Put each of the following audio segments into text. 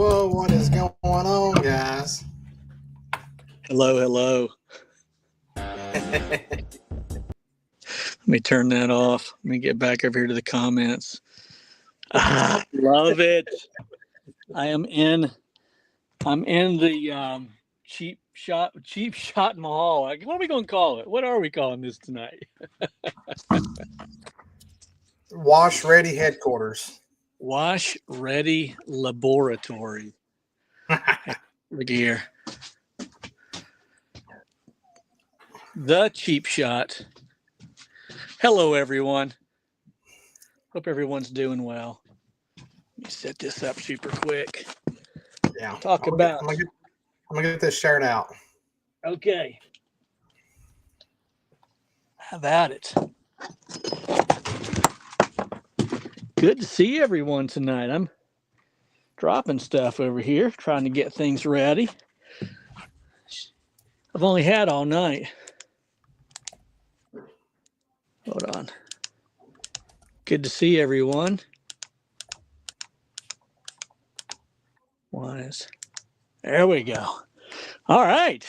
whoa, what is going on, guys? Hello, hello. Let me turn that off. Let me get back over here to the comments. Love it. I'm in the cheap shot Mahal. What are we going to call it? What are we calling this tonight? Wash Ready Headquarters. Wash Ready Laboratory. Look here. The Cheap Shot. Hello, everyone. Hope everyone's doing well. Let me set this up super quick. Yeah. I'm gonna get this shared out. Okay. How about it? Good to see everyone tonight. I'm dropping stuff over here, trying to get things ready. I've only had all night. Hold on. Good to see everyone. There we go. All right.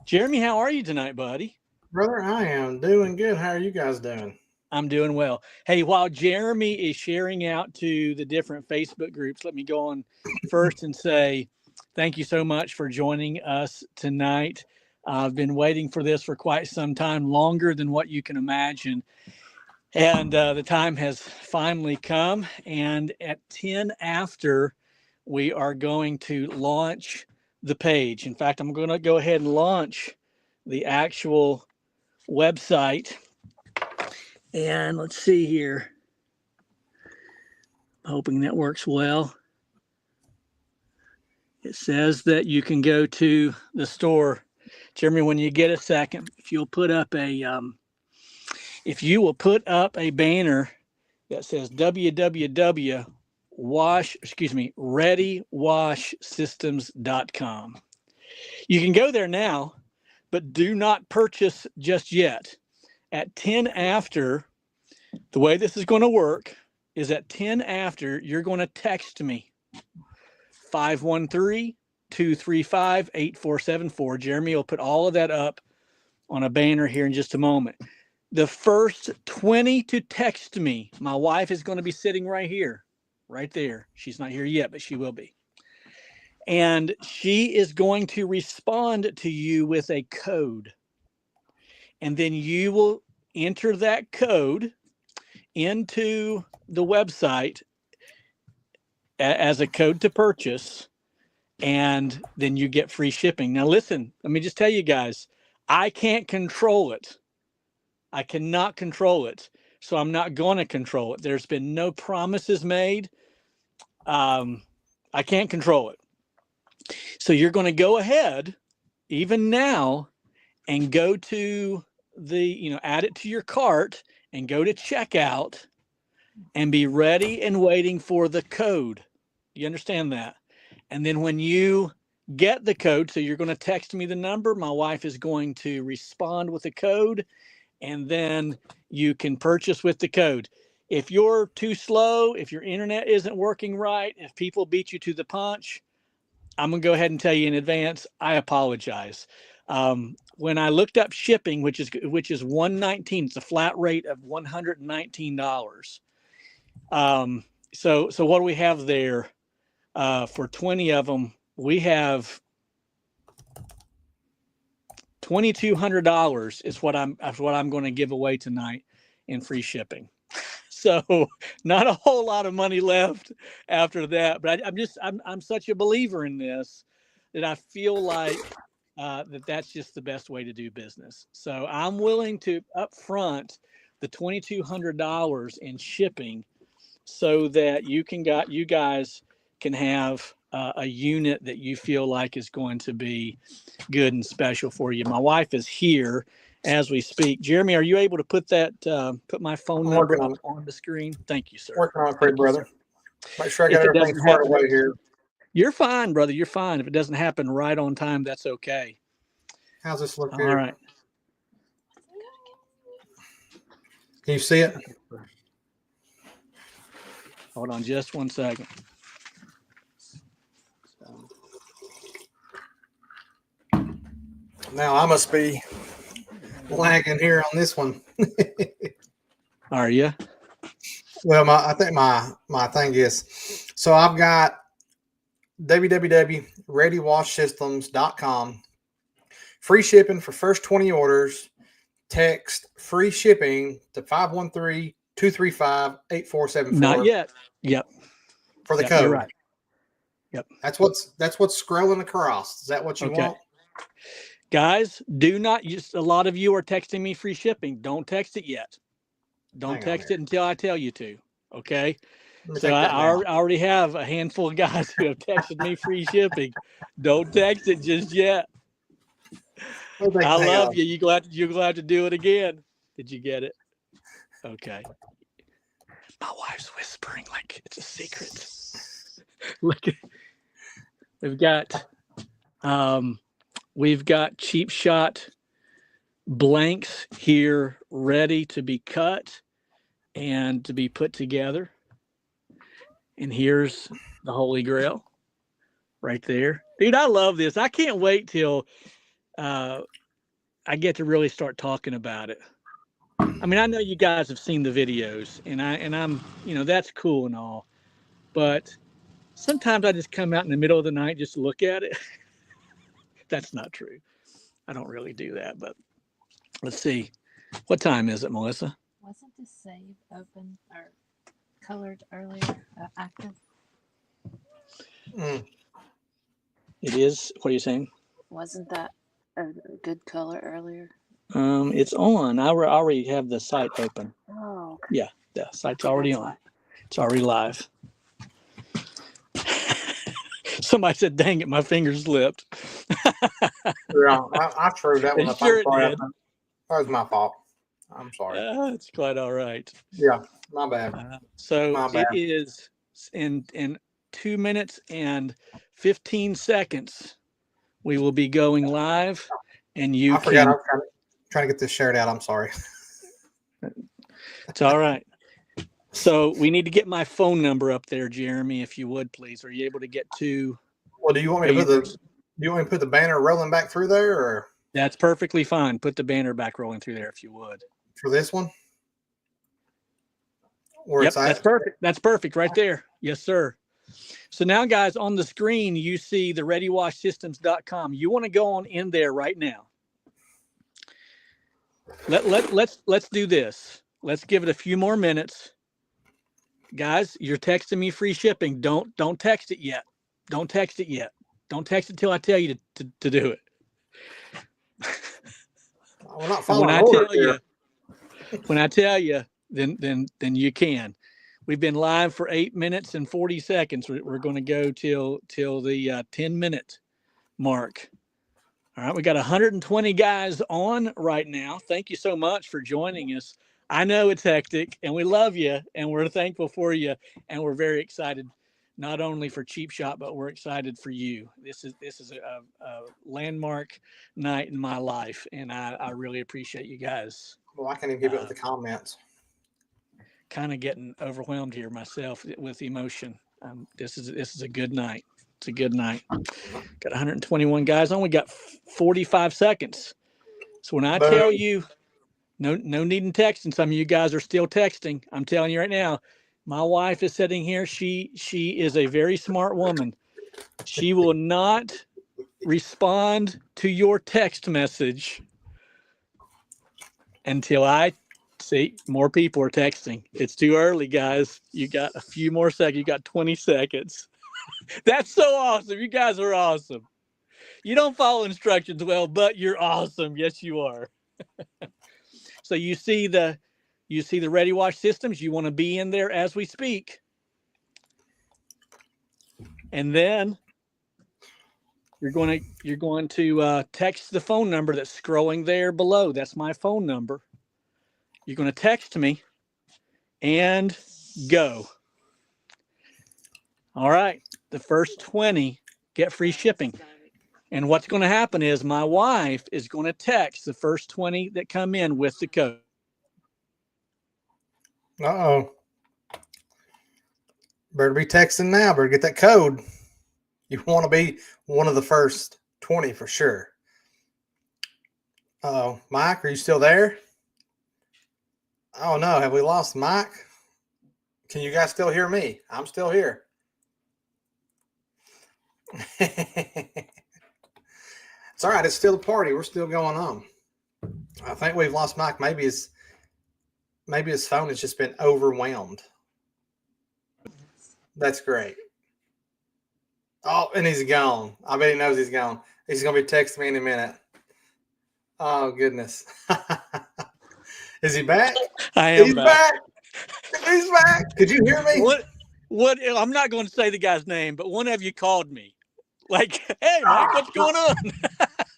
Jeremy, how are you tonight, buddy? Brother, I am doing good. How are you guys doing? I'm doing well. Hey, while Jeremy is sharing out to the different Facebook groups, let me go on first and say thank you so much for joining us tonight. I've been waiting for this for quite some time, longer than what you can imagine. And the time has finally come. And at 10 after, we are going to launch the page. In fact, I'm going to go ahead and launch the actual website. And let's see here. Hoping that works well. It says that you can go to the store. Jeremy, when you get a second, if you will put up a banner that says readywashsystems.com. You can go there now, but do not purchase just yet. At 10 after, the way this is going to work is at 10 after, you're going to text me 513-235-8474. Jeremy will put all of that up on a banner here in just a moment. The first 20 to text me, my wife is going to be sitting right here, right there. She's not here yet, but she will be. And she is going to respond to you with a code. And then you will enter that code into the website as a code to purchase, and then you get free shipping. Now, listen, let me just tell you guys, I can't control it. I cannot control it. So I'm not going to control it. There's been no promises made. I can't control it. So you're going to go ahead, even now, and go to add it to your cart and go to checkout and be ready and waiting for the code. You understand that? And then when you get the code, so you're going to text me the number, my wife is going to respond with the code, and then you can purchase with the code. If you're too slow, if your internet isn't working right, if people beat you to the punch, I'm going to go ahead and tell you in advance, I apologize. When I looked up shipping, which is $119, it's a flat rate of $119. So what do we have there? For 20 of them, we have $2,200 is what I'm going to give away tonight in free shipping. So not a whole lot of money left after that, but I'm such a believer in this that I feel like that's just the best way to do business. So I'm willing to upfront the $2,200 in shipping so that you guys can have a unit that you feel like is going to be good and special for you. My wife is here as we speak. Jeremy, are you able to put my phone number up on the screen? Thank you, sir. Working on it, great brother. Make sure I got everything squared away here. You're fine, brother. You're fine. If it doesn't happen right on time, that's okay. How's this look All here? right. Can you see it? Hold on just one second. Now I must be lagging here on this one. Are you? Well, I think my thing is, so I've got www.readywashsystems.com. Free shipping for first 20 orders. Text free shipping to 513-235-8474. Not yet. Yep. For the Yep, code. you're right. Yep. That's what's scrolling across. Is that what you want? Guys, do not use. A lot of you are texting me free shipping. Don't text it yet. Don't text it until I tell you to. Okay. So I already have a handful of guys who have texted me free shipping. Don't text it just yet. I love you. You're glad to do it again. Did you get it? Okay. My wife's whispering like it's a secret. Look, we've got Cheap Shot blanks here ready to be cut and to be put together. And here's the Holy Grail right there. Dude, I love this. I can't wait till I get to really start talking about it. I mean, I know you guys have seen the videos and I'm, that's cool and all, but sometimes I just come out in the middle of the night just to look at it. That's not true. I don't really do that, but let's see. What time is it, Melissa? Wasn't the save open or colored earlier, active? It is. What are you saying? Wasn't that a good color earlier? It's on. I already have the site open. Oh. Yeah, the site's already on. It's already live. Somebody said, "Dang it, my fingers slipped." Yeah, I screwed that one up. Sure it did. That was my fault. I'm sorry. It's quite all right. Yeah, my bad. It is in 2 minutes and 15 seconds. We will be going live, and I forgot. I was trying to get this shared out. I'm sorry. It's all right. So we need to get my phone number up there, Jeremy, if you would, please. Are you able to get to? Well, do you want me to put the banner rolling back through there, or? That's perfectly fine. Put the banner back rolling through there if you would. For this one? Yep, that's perfect. That's perfect right there. Yes, sir. So now, guys, on the screen, you see the ReadyWashSystems.com. You want to go on in there right now. Let's do this. Let's give it a few more minutes. Guys, you're texting me free shipping. Don't text it yet. Don't text it yet. Don't text it till I tell you to do it. When I tell you, then you can. We've been live for 8 minutes and 40 seconds. We're going to go till the 10-minute mark. All right, we got 120 guys on right now. Thank you so much for joining us. I know it's hectic, and we love you, and we're thankful for you, and we're very excited, not only for Cheap Shot, but we're excited for you. This is a landmark night in my life, and I really appreciate you guys. Well, I can't even keep up with the comments. Kind of getting overwhelmed here myself with emotion. This is a good night. It's a good night. Got 121 guys on. We got 45 seconds. So when I tell you, no need in texting. Some of you guys are still texting. I'm telling you right now, my wife is sitting here. She is a very smart woman. She will not respond to your text message until I see more people are texting. It's too early, guys. You got a few more seconds. You got 20 seconds. That's so awesome. You guys are awesome. You don't follow instructions well, but you're awesome. Yes, you are. So you see the Ready Wash Systems. You want to be in there as we speak. And then you're going to text the phone number that's scrolling there below. That's my phone number. You're going to text me and go. All right. The first 20 get free shipping. And what's going to happen is my wife is going to text the first 20 that come in with the code. Uh-oh. Better be texting now. Better get that code. You want to be one of the first 20 for sure. Oh, Mike, are you still there? Oh no, have we lost Mike? Can you guys still hear me? I'm still here. It's all right. It's still a party. We're still going on. I think we've lost Mike. Maybe his phone has just been overwhelmed. That's great. Oh, and he's gone. I bet he knows he's gone. He's gonna be texting me in a minute. Oh goodness. Is he back? I am He's back. back. He's back. Could you hear me? What? I'm not going to say the guy's name, but one of you called me. Like, hey, Mike, what's going on?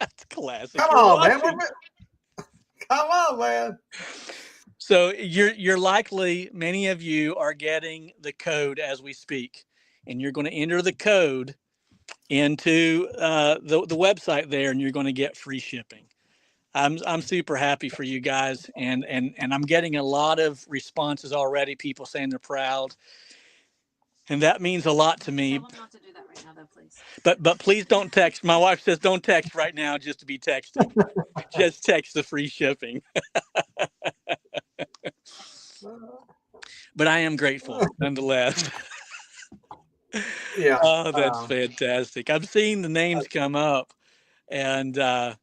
It's classic. Come on, man. Come on, man. So you're likely, many of you are getting the code as we speak, and you're going to enter the code into the website there, and you're going to get free shipping. I'm super happy for you guys, and I'm getting a lot of responses already. People saying they're proud, and that means a lot to me. Tell them not to do that right now, though, please. But please don't text. My wife says don't text right now just to be texting. Just text the free shipping. But I am grateful nonetheless. Yeah. Oh, that's fantastic. I'm seeing the names come up, and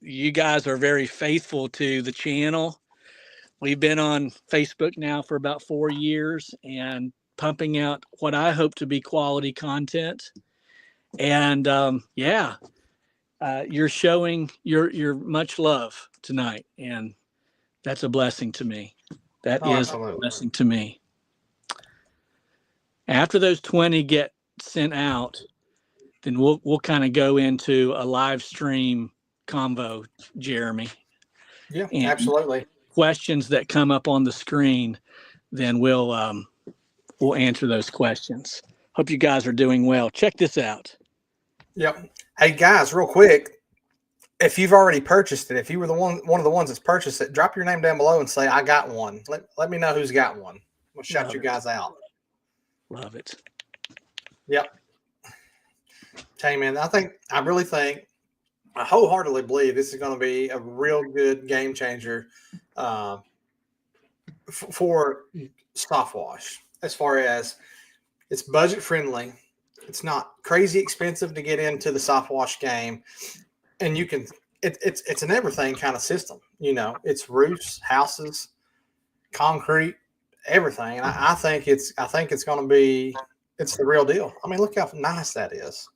you guys are very faithful to the channel. We've been on Facebook now for about 4 years and pumping out what I hope to be quality content. And you're showing your much love tonight, and that's a blessing to me. That is Absolutely. a blessing to me. After those 20 get sent out, then we'll kind of go into a live stream convo, Jeremy. Yeah, And absolutely. questions that come up on the screen, then we'll answer those questions. Hope you guys are doing well. Check this out. Yep. Hey guys, real quick, if you've already purchased it, if you were one of the ones that's purchased it, drop your name down below and say I got one. Let me know who's got one. We'll shout Love you it. guys out. Love it. Yep. Hey man, I really think, I wholeheartedly believe this is going to be a real good game changer for soft wash. As far as it's budget friendly, it's not crazy expensive to get into the soft wash game, and you can it's an everything kind of system. You know, it's roofs, houses, concrete, everything. And I think it's going to be, it's the real deal. I mean, look how nice that is.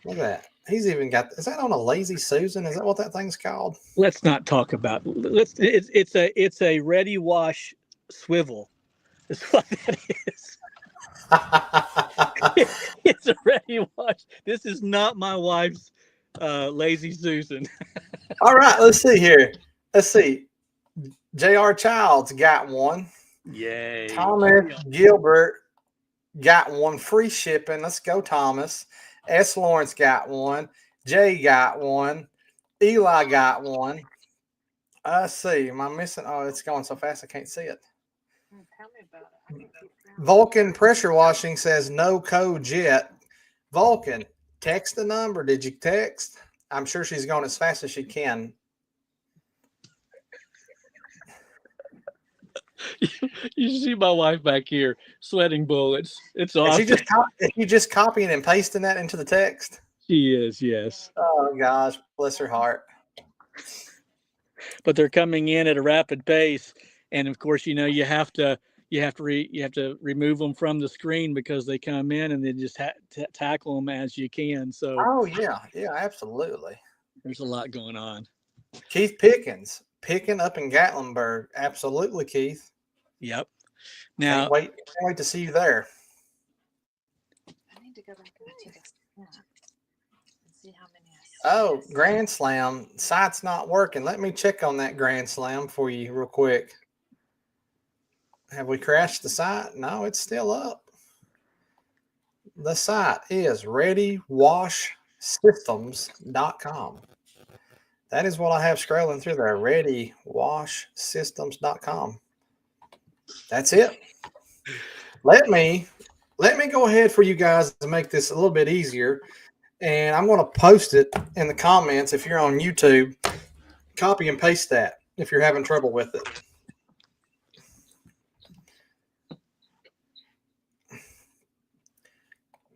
Look at that. He's even got, is that on a Lazy Susan? Is that what that thing's called? Let's not talk about. It's a ready wash swivel. That's what that is. It's a ready wash. This is not my wife's Lazy Susan. All right, let's see here. Let's see. J.R. Childs got one. Yay. Thomas Gilbert got one. Free shipping. Let's go, Thomas. S. Lawrence got one. Jay got one. Eli got one. Let's see. Am I missing? Oh, it's going so fast I can't see it. Tell me about it. Vulcan Pressure Washing says no code yet. Vulcan, text the number. Did you text? I'm sure she's going as fast as she can. You see my wife back here sweating bullets. It's awesome. Is she just copying and pasting that into the text? She is, yes. Oh gosh, bless her heart. But they're coming in at a rapid pace, and of course, you have to remove them from the screen because they come in, and then just tackle them as you can. So, oh yeah, absolutely. There's a lot going on. Keith Pickens picking up in Gatlinburg, absolutely, Keith. Yep. Now, can't wait to see you there. I need to go back and take a snap and see how many Oh, Grand Slam site's not working. Let me check on that Grand Slam for you real quick. Have we crashed the site? No, it's still up. The site is readywashsystems.com. That is what I have scrolling through there. readywashsystems.com. That's it. Let me go ahead for you guys to make this a little bit easier. And I'm going to post it in the comments if you're on YouTube. copy and paste that if you're having trouble with it.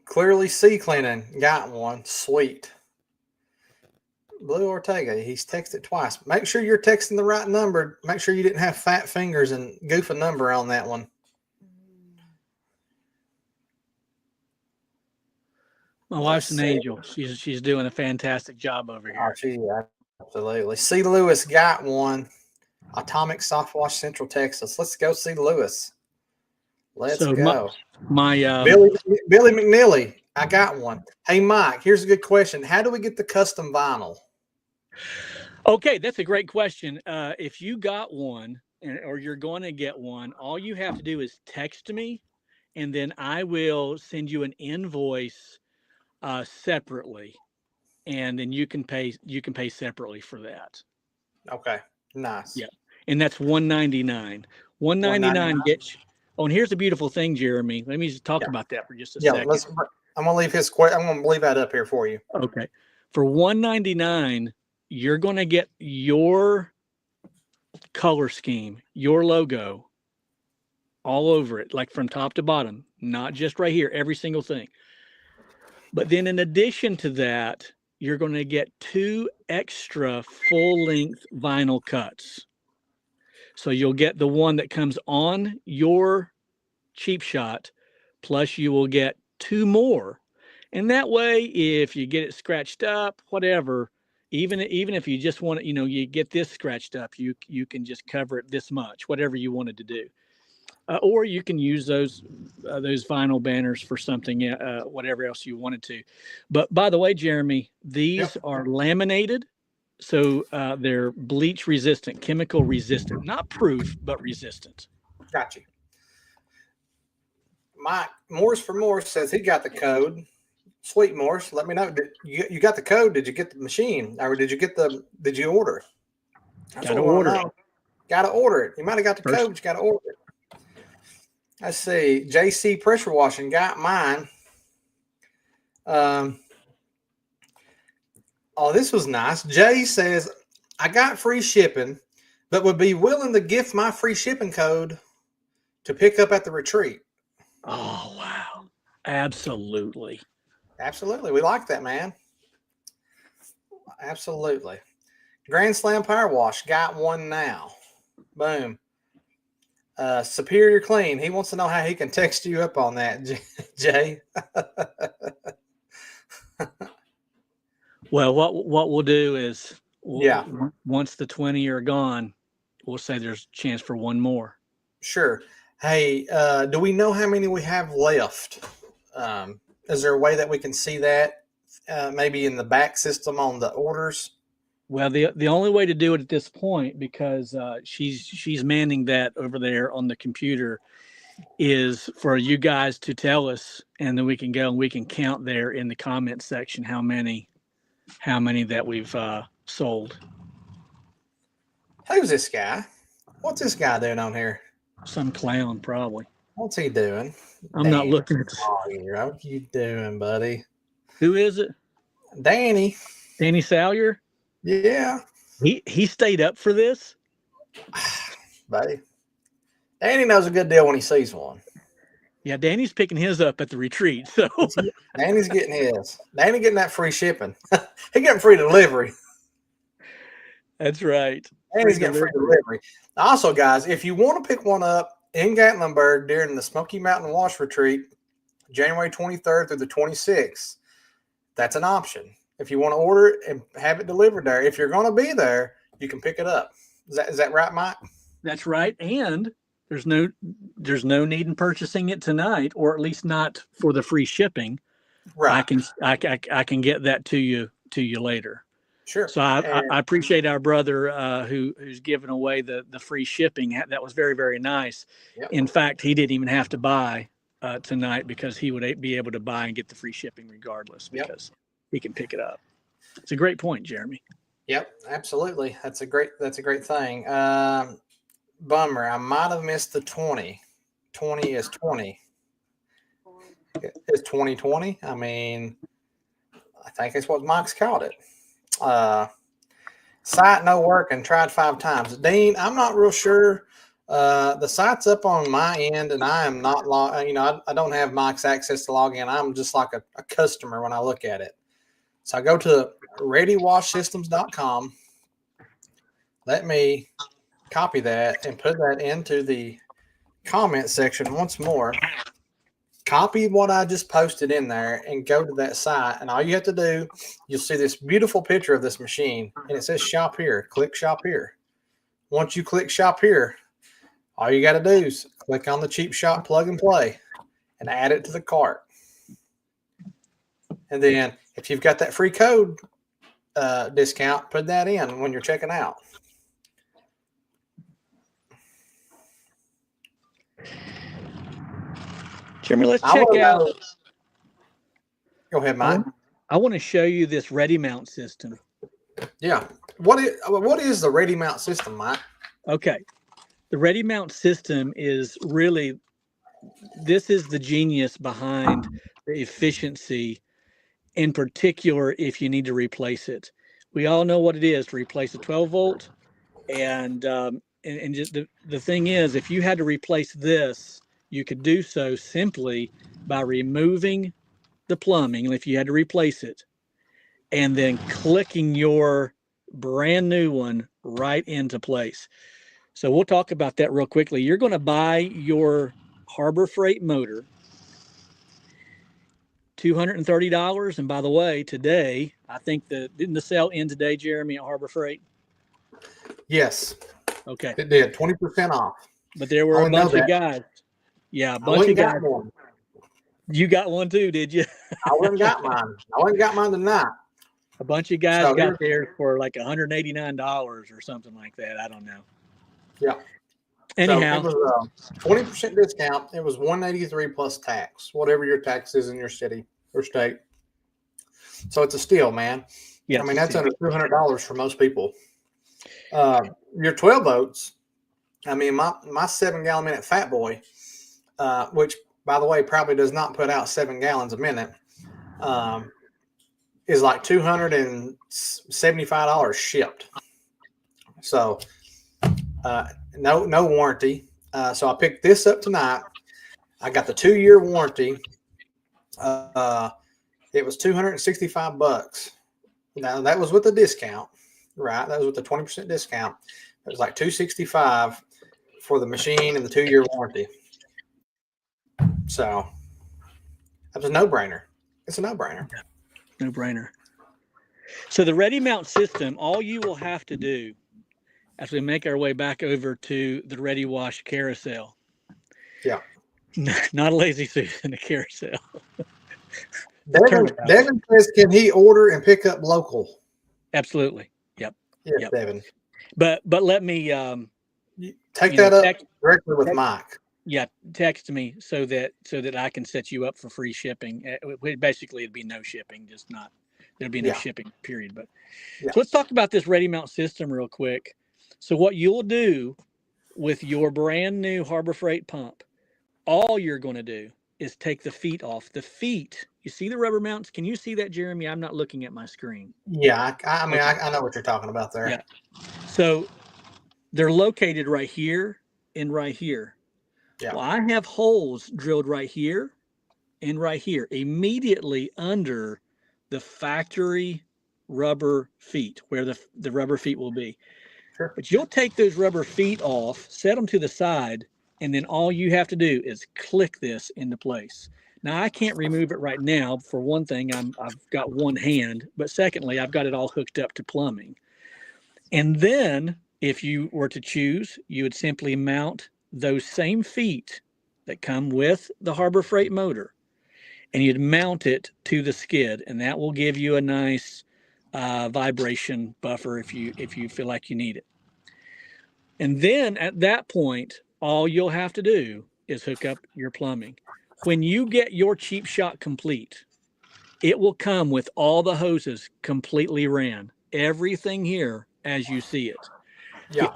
Clearly Sea Cleaning got one. Sweet. Blue Ortega, he's texted twice. Make sure you're texting the right number. Make sure you didn't have fat fingers and goof a number on that one. My wife's an angel. She's doing a fantastic job over Oh, here. absolutely. C. Lewis got one. Atomic Soft Wash, Central Texas. Let's go see Lewis. Let's So go. My Billy McNeely, I got one. Hey, Mike, here's a good question. How do we get the custom vinyl? Okay, that's a great question. If you got one or you're going to get one, all you have to do is text me, and then I will send you an invoice separately, and then you can pay separately for that. Okay, nice. Yeah, and that's $199. $199 gets you. Oh, and here's the beautiful thing, Jeremy. Let me just talk about that for just a second. I'm gonna leave I'm gonna leave that up here for you. Okay, for $199, you're going to get your color scheme, your logo, all over it, like from top to bottom, not just right here, every single thing. But then in addition to that, you're going to get 2 extra full-length vinyl cuts. So you'll get the one that comes on your cheap shot, plus you will get 2 more. And that way, if you get it scratched up, whatever, even if you just want it, you get this scratched up, you can just cover it this much, whatever you wanted to do. Or you can use those vinyl banners for something, whatever else you wanted to. But by the way, Jeremy, these are laminated, so they're bleach resistant, chemical resistant, not proof, but resistant. Got you. Mike Morse for Morse says he got the code. Sweet Morse, let me know. You got the code? Did you get the machine, or did you order? Got to order it. Got to order it. You might have got the code, but you got to order it. Let's see. JC Pressure Washing got mine. Oh, this was nice. Jay says, I got free shipping, but would be willing to gift my free shipping code to pick up at the retreat. Oh, wow. Absolutely. Absolutely. We like that, man. Absolutely. Grand Slam Power Wash got one now. Boom. Superior Clean. He wants to know how he can text you up on that, Jay. Well, what we'll do is, once the 20 are gone, we'll say there's a chance for one more. Sure. Hey, do we know how many we have left? Is there a way that we can see that maybe in the back system on the orders? Well, the only way to do it at this point, because she's manning that over there on the computer, is for you guys to tell us, and then we can go and we can count there in the comment section how many that we've sold. Who's this guy? What's this guy doing on here? Some clown, probably. What's he doing? I'm not looking at this. What you doing, buddy? Who is it? Danny Salyer? Yeah. He stayed up for this? Buddy. Danny knows a good deal when he sees one. Yeah, Danny's picking his up at the retreat. So Danny's getting his. Danny getting that free shipping. He getting free delivery. That's right. Danny's getting free delivery. Also, guys, if you want to pick one up in Gatlinburg during the Smoky Mountain Wash Retreat, January 23rd through the 26th, that's an option. If you want to order it and have it delivered there, if you're going to be there, you can pick it up. Is that right, Mike? That's right. And there's no need in purchasing it tonight, or at least not for the free shipping. Right. I can get that to you later. Sure. So I appreciate our brother who's giving away the free shipping. That was very, very nice. Yep. In fact, he didn't even have to buy tonight, because he would be able to buy and get the free shipping regardless, because he can pick it up. It's a great point, Jeremy. Yep, absolutely. That's a great thing. Bummer. I might have missed the 20. 20 is 20. Is 2020? I mean, I think it's what Mike's called it. Site no work and tried 5 times. Dean, I'm not real sure. The site's up on my end, and I am not I don't have Mike's access to log in. I'm just like a customer when I look at it. So I go to readywashsystems.com. Let me copy that and put that into the comment section once more. Copy what I just posted in there and go to that site. And all you have to do, you'll see this beautiful picture of this machine, and it says shop here. Click shop here. Once you click shop here, all you got to do is click on the Cheap Shot plug and play and add it to the cart. And then if you've got that free code discount, put that in when you're checking out. Jeremy, let's check out. Go ahead, Mike. I want to show you this ready mount system. Yeah. What is the ready mount system, Mike? Okay. The ready mount system is really, this is the genius behind the efficiency, in particular, if you need to replace it. We all know what it is to replace a 12 volt. And just the thing is, if you had to replace this, you could do so simply by removing the plumbing, if you had to replace it, and then clicking your brand new one right into place. So we'll talk about that real quickly. You're going to buy your Harbor Freight motor, $230. And by the way, today, I think didn't the sale end today, Jeremy, at Harbor Freight? Yes. Okay. It did. 20% off. But there were a bunch of guys. Yeah, a bunch of guys. One. You got one too, did you? I went and got mine. I went and got mine tonight. A bunch of guys got theirs for like $189 or something like that. I don't know. Yeah. Anyhow, so it was 20% discount. It was $183 plus tax, whatever your tax is in your city or state. So it's a steal, man. Yeah. I mean, that's under $200 for most people. Your 12 volts. I mean, my 7-gallon minute Fat Boy, which by the way probably does not put out 7 gallons a minute, is like $275 shipped. So no warranty. So I picked this up tonight. I got the 2-year warranty. It was $265. Now that was with the discount, right? That was with the 20% discount. It was like $265 for the machine and the 2-year warranty. So that was a no-brainer. It's a no-brainer. No brainer. So the ready mount system, all you will have to do as we make our way back over to the Ready Wash carousel. Yeah. Not a lazy Susan, a carousel. Devin says, can he order and pick up local? Absolutely. Yep. Yes, yep. Devin. But let me take that up directly with Mike. Yeah, text me so that I can set you up for free shipping. Basically, it'd be no shipping, just not there'd be no shipping period. But so let's talk about this ready mount system real quick. So what you'll do with your brand new Harbor Freight pump, all you're going to do is take the feet off. The feet, you see the rubber mounts? Can you see that, Jeremy? I'm not looking at my screen. Yeah, I mean, I know what you're talking about there. Yeah. So they're located right here and right here. Yeah. Well, I have holes drilled right here and right here, immediately under the factory rubber feet, where the rubber feet will be. Sure. But you'll take those rubber feet off, set them to the side, and then all you have to do is click this into place. Now, I can't remove it right now. For one thing, I've got one hand, but secondly, I've got it all hooked up to plumbing. And then if you were to choose, you would simply mount those same feet that come with the Harbor Freight motor, and you'd mount it to the skid, and that will give you a nice vibration buffer if you feel like you need it. And then at that point, all you'll have to do is hook up your plumbing. When you get your Cheap Shot complete, it will come with all the hoses completely ran. Everything here as you see it. Yeah.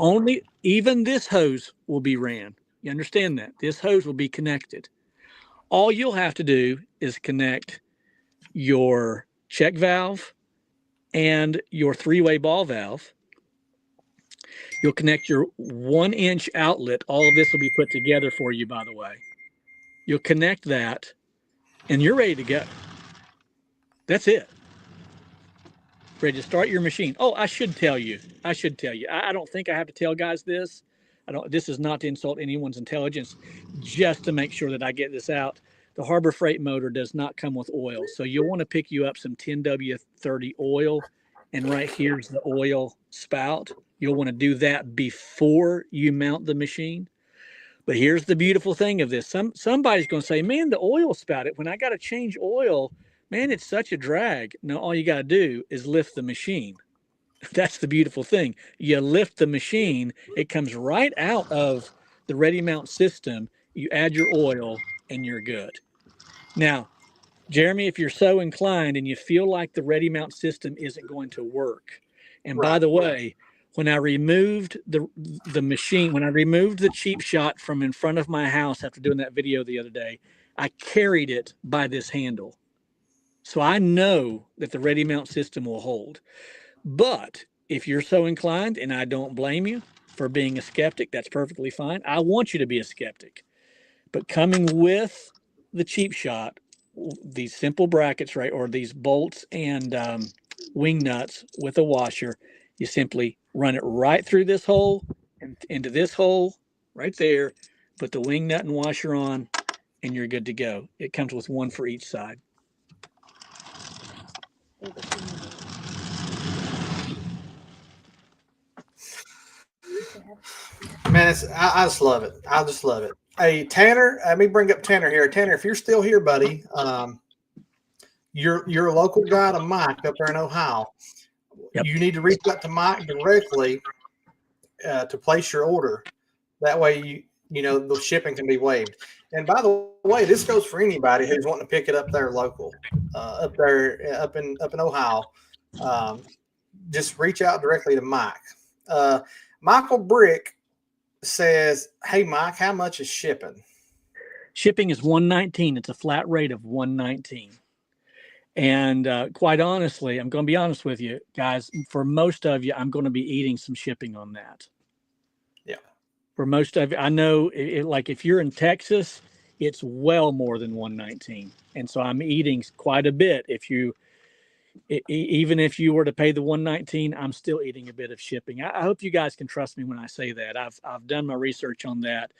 Even this hose will be ran. You understand that? This hose will be connected. All you'll have to do is connect your check valve and your 3-way ball valve You'll connect your 1-inch outlet. All of this will be put together for you, by the way. You'll connect that and you're ready to go. That's it. Ready to start your machine. Oh, I should tell you. I don't think I have to tell guys this. This is not to insult anyone's intelligence, just to make sure that I get this out. The Harbor Freight motor does not come with oil. So you'll want to pick you up some 10W30 oil. And right here's the oil spout. You'll want to do that before you mount the machine. But here's the beautiful thing of this. Somebody's going to say, man, the oil spout, when I got to change oil, man, it's such a drag. No, all you got to do is lift the machine. That's the beautiful thing. You lift the machine, it comes right out of the Ready Mount system. You add your oil and you're good. Now, Jeremy, if you're so inclined and you feel like the Ready Mount system isn't going to work, and by the way, when I removed the machine, when I removed the cheap shot from in front of my house after doing that video the other day, I carried it by this handle. So I know that the Ready Mount system will hold. But if you're so inclined, and I don't blame you for being a skeptic, that's perfectly fine. I want you to be a skeptic. But coming with the cheap shot, these simple brackets, right, or these bolts and wing nuts with a washer, you simply run it right through this hole and into this hole right there, put the wing nut and washer on, and you're good to go. It comes with one for each side. Man, I just love it. I just love it. Hey, Tanner, let me bring up Tanner here. Tanner, if you're still here, buddy, you're a local guy to Mike up there in Ohio. Yep. You need to reach out to Mike directly to place your order. That way, you know the shipping can be waived. And by the way, this goes for anybody who's wanting to pick it up there local, up in Ohio. Just reach out directly to Mike. Michael Brick says, "Hey Mike, how much is shipping?" Shipping is $119. It's a flat rate of $119. And quite honestly, I'm going to be honest with you guys. For most of you, I'm going to be eating some shipping on that. Yeah. For most of you, I know like if you're in Texas, it's well more than $119. And so I'm eating quite a bit. Even if you were to pay the $119, I'm still eating a bit of shipping. I hope you guys can trust me when I say that. I've done my research on that,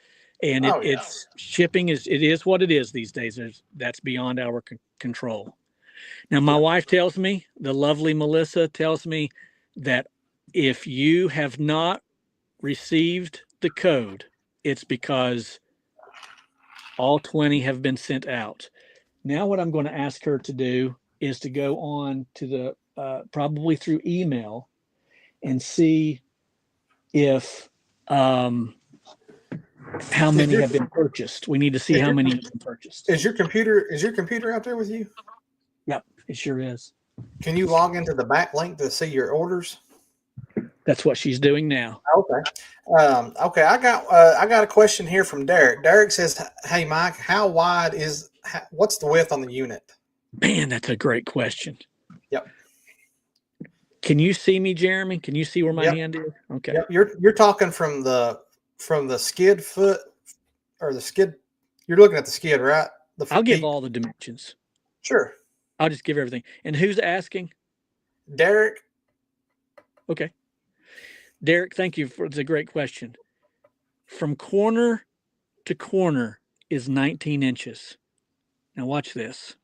and it's shipping it is what it is these days. That's beyond our control. Now, my wife tells me, the lovely Melissa tells me that if you have not received the code, it's because all 20 have been sent out. Now, what I'm going to ask her to do is to go on to the probably through email and see if how many have been purchased. We need to see how many have been purchased. Is your computer out there with you? Yep, it sure is. Can you log into the back link to see your orders? That's what she's doing now. Okay. Okay. I got a question here from Derek. Derek says, "Hey Mike, what's the width on the unit?" Man, that's a great question. Yep. Can you see me, Jeremy? Can you see where my hand is? Okay. Yep. You're talking from the skid foot or the skid. You're looking at the skid, right? I'll give all the dimensions. Sure. I'll just give everything. And who's asking? Derek. Okay. Derek, thank you it's a great question. From corner to corner is 19 inches. Now watch this.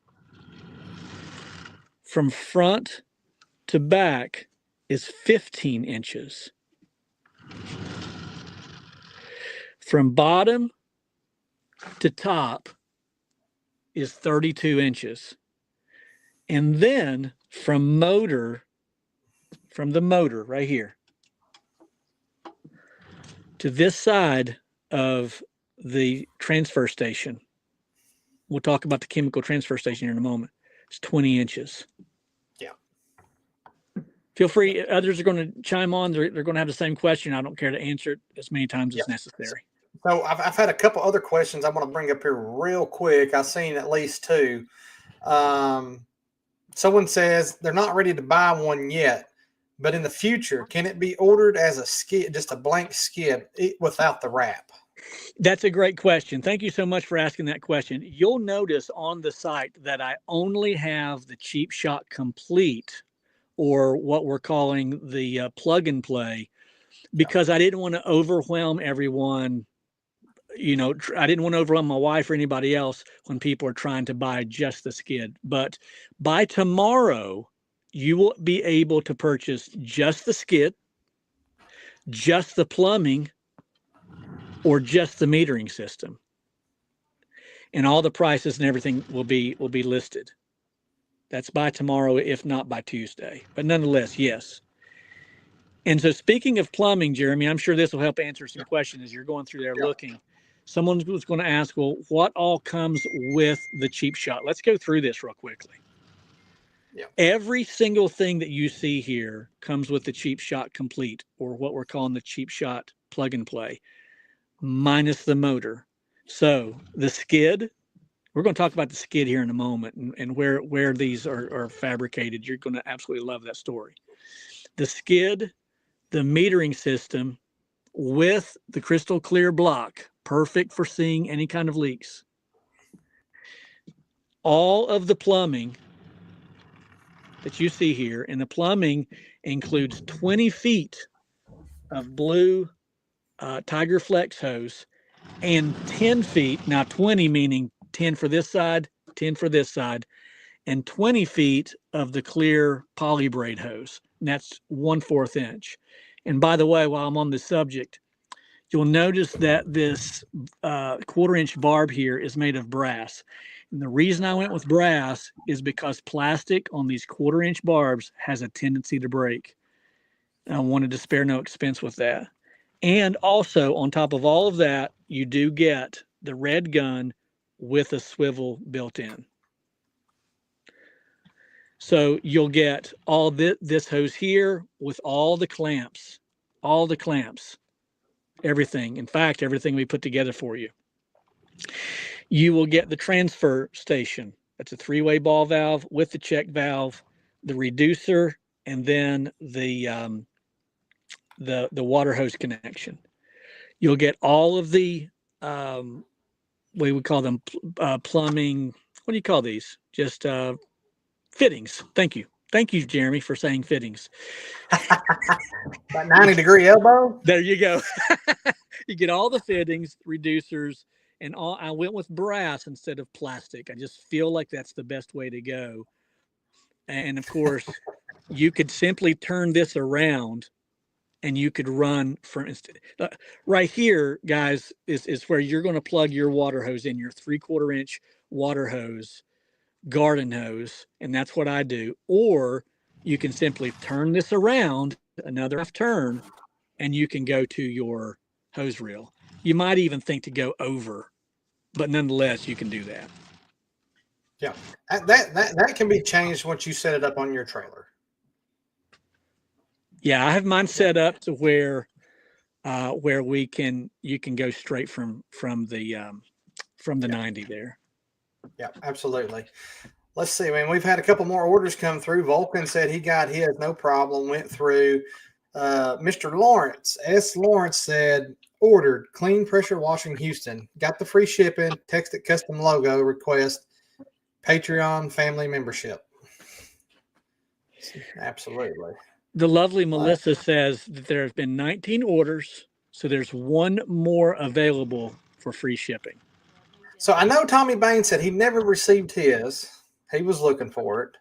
From front to back is 15 inches. From bottom to top is 32 inches. And then from the motor right here to this side of the transfer station, we'll talk about the chemical transfer station here in a moment, it's 20 inches. Yeah. Feel free. Others are going to chime on. They're going to have the same question. I don't care to answer it as many times as necessary. So I've had a couple other questions I want to bring up here real quick. I've seen at least two. Someone says they're not ready to buy one yet, But in the future, can it be ordered as a skid, just a blank skid without the wrap? That's a great question. Thank you so much for asking that question. You'll notice on the site that I only have the Cheap Shot Complete, or what we're calling the plug and play, because I didn't want to overwhelm everyone. I didn't want to overwhelm my wife or anybody else when people are trying to buy just the skid. But by tomorrow, you will be able to purchase just the skid, just the plumbing, or just the metering system. And all the prices and everything will be listed. That's by tomorrow, if not by Tuesday. But nonetheless, yes. And so speaking of plumbing, Jeremy, I'm sure this will help answer some questions as you're going through there looking. Someone was going to ask, well, what all comes with the Cheap Shot? Let's go through this real quickly. Yeah. Every single thing that you see here comes with the Cheap Shot Complete, or what we're calling the Cheap Shot Plug and Play, minus the motor. So the skid, we're going to talk about the skid here in a moment, and where these are fabricated. You're going to absolutely love that story. The skid, the metering system with the crystal clear block, perfect for seeing any kind of leaks. All of the plumbing that you see here, and the plumbing includes 20 feet of blue Tiger Flex hose and 10 feet, now 20 meaning 10 for this side, 10 for this side, and 20 feet of the clear poly braid hose. And that's 1/4 inch. And by the way, while I'm on this subject, you'll notice that this 1/4 inch barb here is made of brass. And the reason I went with brass is because plastic on these 1/4 inch barbs has a tendency to break. And I wanted to spare no expense with that. And also, on top of all of that, you do get the red gun with a swivel built in. So you'll get all this hose here with all the clamps, everything. In fact, everything we put together for you. You will get the transfer station. That's a 3-way ball valve with the check valve, the reducer, and then the water hose connection. You'll get all of the we would call them plumbing. What do you call these? Just fittings. Thank you, Jeremy, for saying fittings. That 90-degree elbow. There you go. You get all the fittings, reducers, and all. I went with brass instead of plastic. I just feel like that's the best way to go. And of course, you could simply turn this around, and you could run, for instance, right here, guys, is where you're going to plug your water hose in, your 3/4 inch water hose, garden hose, and that's what I do. Or you can simply turn this around, another half turn, and you can go to your hose reel. You might even think to go over, but nonetheless, you can do that. Yeah, that can be changed once you set it up on your trailer. Yeah, I have mine set up to where you can go straight from the 90 there. Yeah, absolutely. Let's see, man. We've had a couple more orders come through. Vulcan said he got his, no problem. Went through. Mr. Lawrence, S. Lawrence said, ordered clean pressure washing Houston. Got the free shipping. Texted custom logo request. Patreon family membership. Absolutely. The lovely Melissa says that there have been 19 orders, so there's one more available for free shipping. So I know Tommy Bain said he never received his. He was looking for it.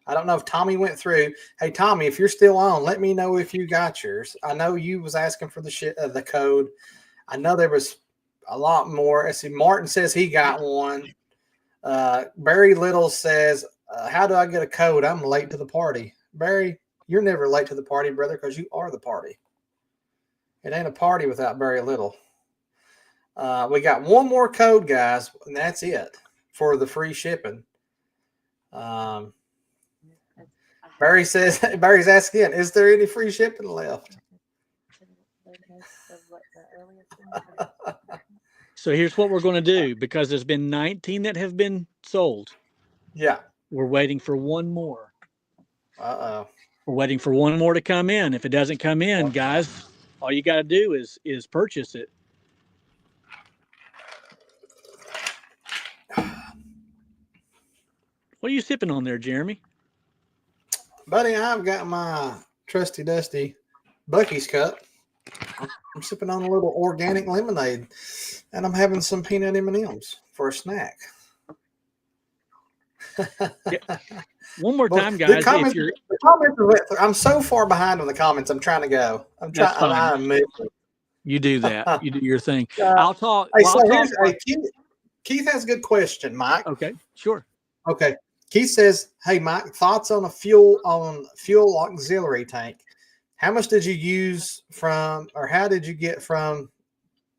I don't know if Tommy went through. Hey, Tommy, if you're still on, let me know if you got yours. I know you was asking for the code. I know there was a lot more. Let's see, Martin says he got one. Barry Little says, how do I get a code? I'm late to the party. Barry, you're never late to the party, brother, because you are the party. It ain't a party without Barry Little. We got one more code, guys, and that's it for the free shipping. Barry says, Barry's asking, is there any free shipping left? So here's what we're going to do, because there's been 19 that have been sold. Yeah. We're waiting for one more. Uh-oh. We're waiting for one more to come in. If it doesn't come in, guys, all you got to do is purchase it. What are you sipping on there, Jeremy? Buddy, I've got my trusty dusty Bucky's cup. I'm sipping on a little organic lemonade, and I'm having some peanut M&Ms for a snack. Yeah. One more Well, time, guys. the comments I'm so far behind on the comments. I'm trying to go. That's fine. I'm moving. You do that. You do your thing. Uh, I'll talk. Hey, Well, so I'll talk. Keith has a good question, Mike. Okay, sure. Okay. Keith says, "Hey, Mike, thoughts on a fuel auxiliary tank? How much did you use from, or how did you get from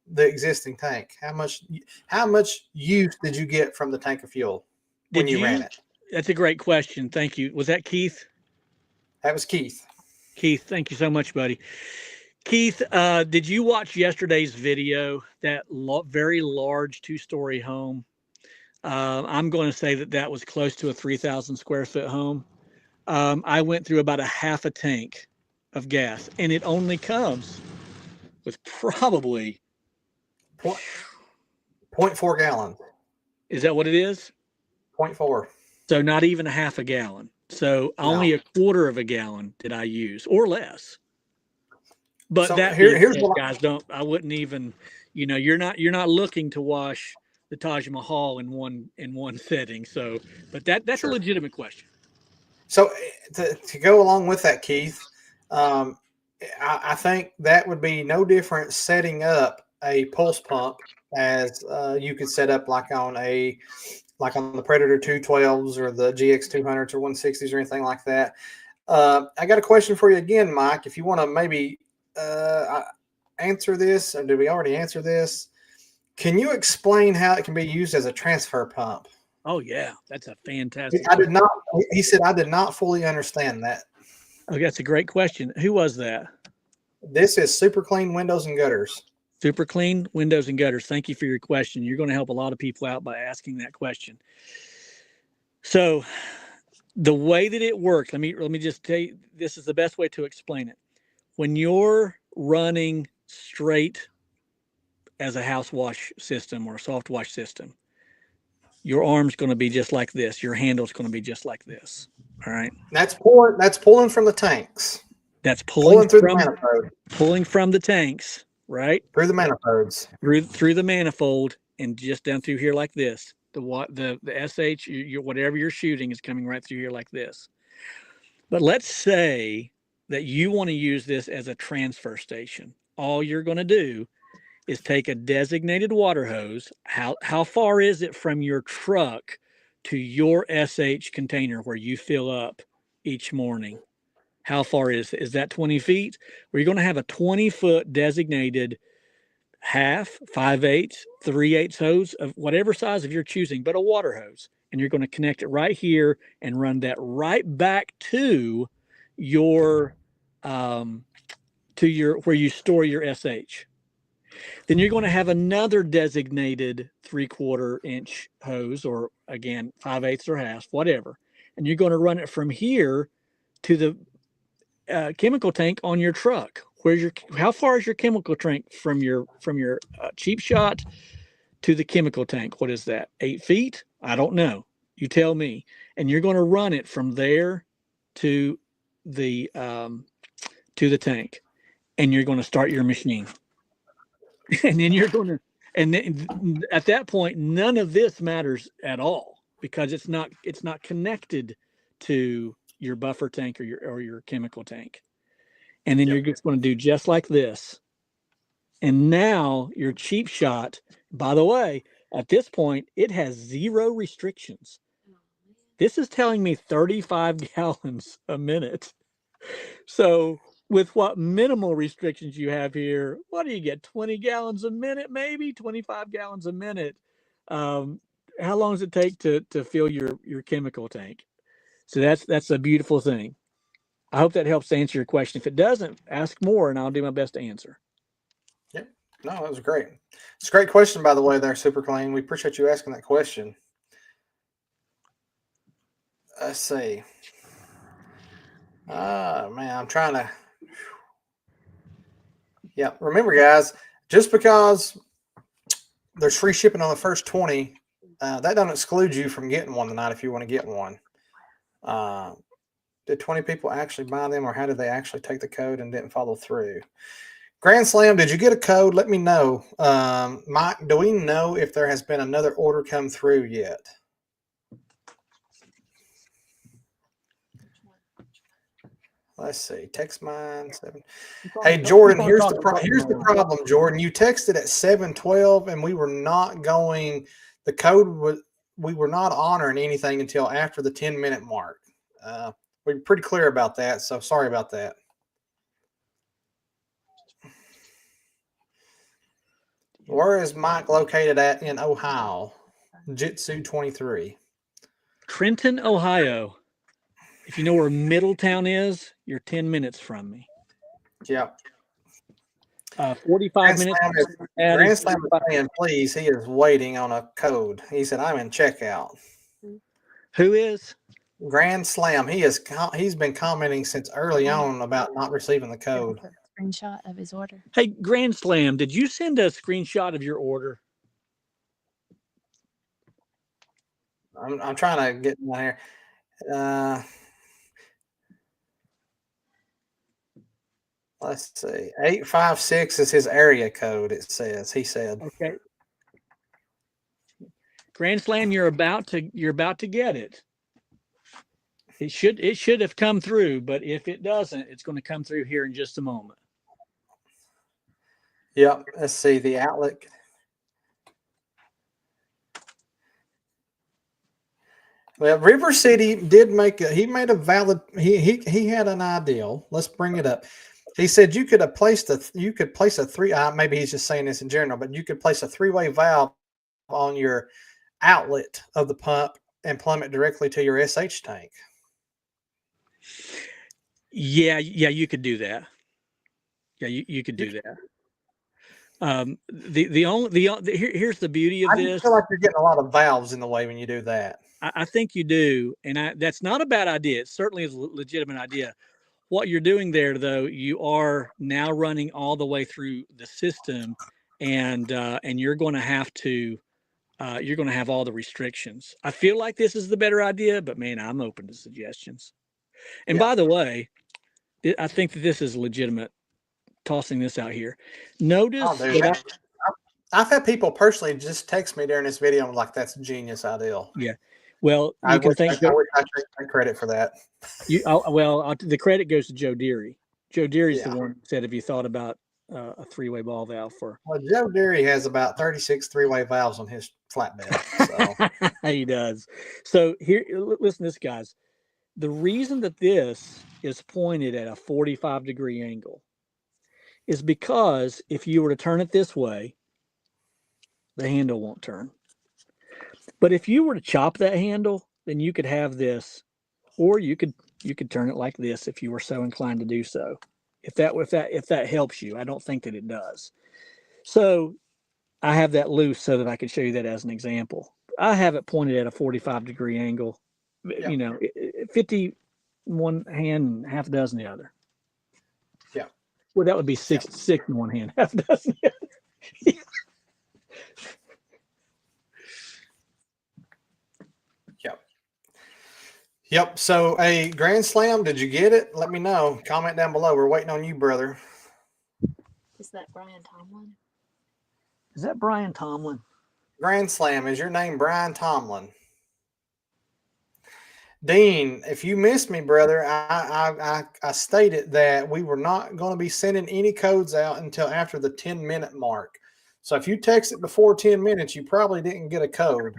the existing tank? How much use did you get from the tank of fuel when you ran it?" That's a great question. Thank you. Was that Keith? That was Keith. Keith, thank you so much, buddy. Keith, did you watch yesterday's video? That very large 2-story home. I'm going to say that was close to a 3,000 square foot home. I went through about a half a tank of gas, and it only comes with probably 0.4 gallons. Is that what it is? 0.4. So not even a half a gallon. So only a quarter of a gallon did I use, or less. But So that here's what guys, I wouldn't even, you're not looking to wash the Taj Mahal in one setting. So, but that's Sure. a legitimate question. So to go along with that, Keith, I think that would be no different setting up a pulse pump as you could set up like on the Predator 212s or the GX 200s or 160s or anything like that. I got a question for you again, Mike. If you want to maybe answer this, or did we already answer this? Can you explain how it can be used as a transfer pump? Oh yeah, that's a fantastic. I did not. He said I did not fully understand that. Okay, that's a great question. Who was that? This is Super Clean Windows and Gutters. Super Clean Windows and Gutters. Thank you for your question. You're going to help a lot of people out by asking that question. So, the way that it works, let me just tell you, this is the best way to explain it. When you're running straight as a house wash system or a soft wash system, your arm's going to be just like this. Your handle's going to be just like this. All right. That's pulling from the tanks. That's pulling through the manifold. Pulling from the tanks, right? Through the manifolds. Through the manifold and just down through here like this. The SH, whatever you're shooting is coming right through here like this. But let's say that you want to use this as a transfer station. All you're going to do is take a designated water hose. How far is it from your truck to your SH container where you fill up each morning? How far is that 20 feet? Well, you're going to have a 20-foot designated half, 5/8, 3/8 hose of whatever size of your choosing, but a water hose. And you're going to connect it right here and run that right back to your where you store your SH. Then you're going to have another designated 3/4 inch hose, or again 5/8 or half, whatever, and you're going to run it from here to the chemical tank on your truck. How far is your chemical tank from your cheap shot to the chemical tank? What is that? 8 feet? I don't know. You tell me. And you're going to run it from there to the tank, and you're going to start your machine. And then then at that point, none of this matters at all, because it's not connected to your buffer tank or your chemical tank. And then you're just going to do just like this. And now your cheap shot, by the way, at this point, it has 0 restrictions. This is telling me 35 gallons a minute. So with what minimal restrictions you have here, what do you get? 20 gallons a minute, maybe 25 gallons a minute. How long does it take to fill your chemical tank? So that's a beautiful thing. I hope that helps answer your question. If it doesn't, ask more and I'll do my best to answer. Yeah. No, that was great. It's a great question, by the way, there, Super Clean. We appreciate you asking that question. Let's see. Man, I'm trying to. Yeah, remember, guys, just because there's free shipping on the first 20, that doesn't exclude you from getting one tonight if you want to get one. Did 20 people actually buy them, or how did they actually take the code and didn't follow through? Grand Slam, did you get a code? Let me know. Mike, do we know if there has been another order come through yet? Let's see. Text mine 7. Hey Jordan, here's the problem. Jordan, you texted at 7:12, and we were not going. The code was we were not honoring anything until after the 10-minute mark. We were pretty clear about that, so sorry about that. Where is Mike located at in Ohio? Jitsu 23. Trenton, Ohio. If you know where Middletown is, you're 10 minutes from me. Yep. 45 minutes. Grand Slam is saying, please, he is waiting on a code. He said, I'm in checkout. Who is? Grand Slam. He's been commenting since early on about not receiving the code. Screenshot of his order. Hey, Grand Slam, did you send a screenshot of your order? I'm trying to get in there. Let's see. 856 is his area code, it says. He said. Okay. Grand Slam, you're about to get it. It should have come through, but if it doesn't, it's going to come through here in just a moment. Yep. Let's see the outlet. Well, River City did made a valid. He had an ideal. Let's bring it up. He said you could place a three. Maybe he's just saying this in general, but you could place a 3-way valve on your outlet of the pump and plumb it directly to your SH tank. Yeah, you could do that. Yeah, you could do that. Here's the beauty of this. I feel like you're getting a lot of valves in the way when you do that. I think you do, and that's not a bad idea. It certainly is a legitimate idea. What you're doing there, though, you are now running all the way through the system, and you're going to have all the restrictions. I feel like this is the better idea, but man, I'm open to suggestions. And by the way, I think that this is legitimate. Tossing this out here. Notice that I've had people personally just text me during this video. I'm like, that's a genius idea. Yeah. Well, I wish I take credit for that. The credit goes to Joe Deary. Joe Deary's the one who said, have you thought about a 3-way ball valve for? Well, Joe Deary has about 36 3-way valves on his flatbed. So. He does. So here, listen to this, guys. The reason that this is pointed at a 45-degree angle is because if you were to turn it this way, the handle won't turn. But if you were to chop that handle, then you could have this, or you could turn it like this if you were so inclined to do so. If that helps you, I don't think that it does. So I have that loose so that I can show you that as an example. I have it pointed at a 45-degree angle. Yeah. 50 one hand and half a dozen the other. Yeah. Well, that would be six in one hand, half a dozen the other. Yep. So, a Grand Slam, did you get it? Let me know. Comment down below. We're waiting on you, brother. Is that Brian Tomlin? Is that Brian Tomlin? Grand Slam, is your name Brian Tomlin? Dean, if you missed me, brother, I stated that we were not going to be sending any codes out until after the 10-minute mark. So if you texted before 10 minutes, you probably didn't get a code.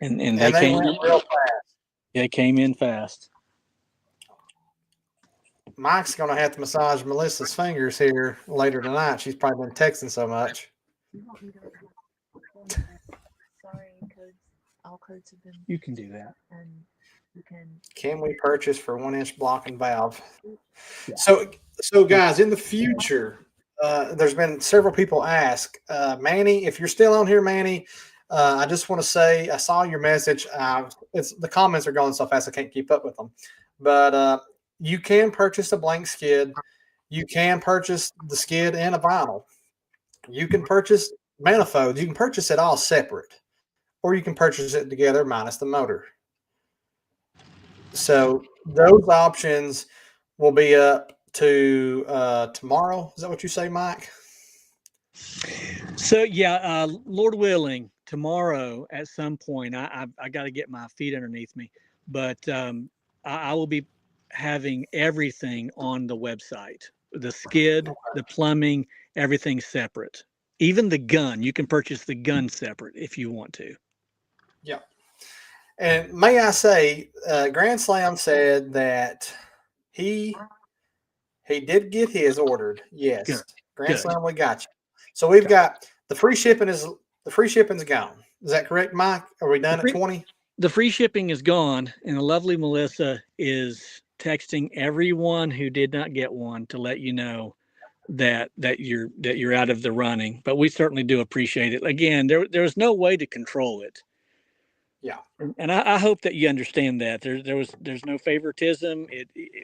And they came in real fast. They came in fast. Mike's going to have to massage Melissa's fingers here later tonight. She's probably been texting so much. Sorry, all codes have been. You can do that. And you can we purchase for 1-inch block and valve? Yeah. So guys, in the future, there's been several people ask, Manny, if you're still on here, Manny, I just want to say I saw your message. It's the comments are going so fast I can't keep up with them. But you can purchase a blank skid. You can purchase the skid and a vinyl. You can purchase manifolds. You can purchase it all separate, or you can purchase it together minus the motor. So those options will be up to tomorrow. Is that what you say, Mike? So yeah, Lord willing, tomorrow at some point, I got to get my feet underneath me, but I will be having everything on the website. The skid, the plumbing, everything separate. Even the gun, you can purchase the gun separate if you want to. Yeah. And may I say, Grand Slam said that he did get his ordered. Yes, Good. Grand Good. Slam, we got you. So we've got the free shipping's gone. Is that correct, Mike? Are we done at 20? The free shipping is gone, and the lovely Melissa is texting everyone who did not get one to let you know that you're out of the running. But we certainly do appreciate it. Again, there's no way to control it. Yeah. And I hope that you understand that there's no favoritism.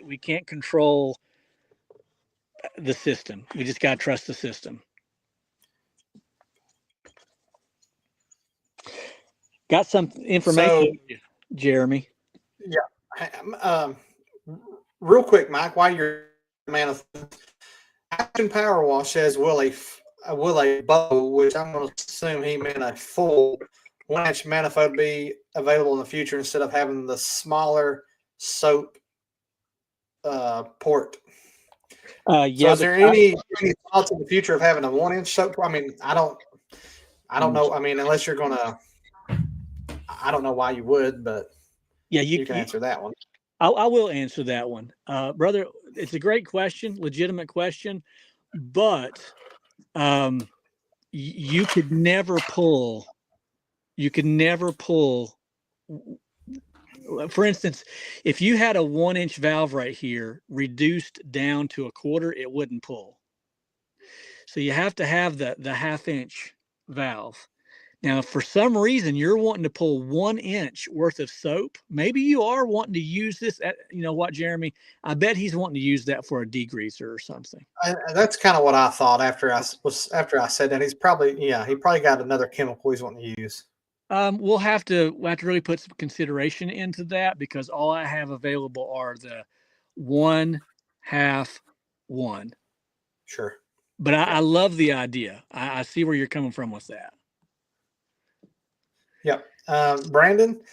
We can't control the system. We just got to trust the system. Got some information, So, Jeremy. Yeah. Real quick, Mike, while you're Action Power Wash says will a bow, which I'm going to assume he meant a full 1-inch manifold, be available in the future instead of having the smaller soap port. Yeah. So is there any thoughts in the future of having a 1-inch soap? I mean, I don't know. I mean, unless you're gonna, I don't know why you would, but yeah, you can answer that one. I will answer that one, brother. It's a great question, legitimate question, but you could never pull. For instance, if you had a 1-inch valve right here reduced down to a quarter, it wouldn't pull. So you have to have the 1/2-inch valve. Now, if for some reason you're wanting to pull 1 inch worth of soap, maybe you are wanting to use this at, you know what, Jeremy? I bet he's wanting to use that for a degreaser or something. That's kind of what I thought after I said that. He probably got another chemical he's wanting to use. We'll have to really put some consideration into that because all I have available are the 1/2 1. Sure. But I love the idea. I see where you're coming from with that. Yep. Brandon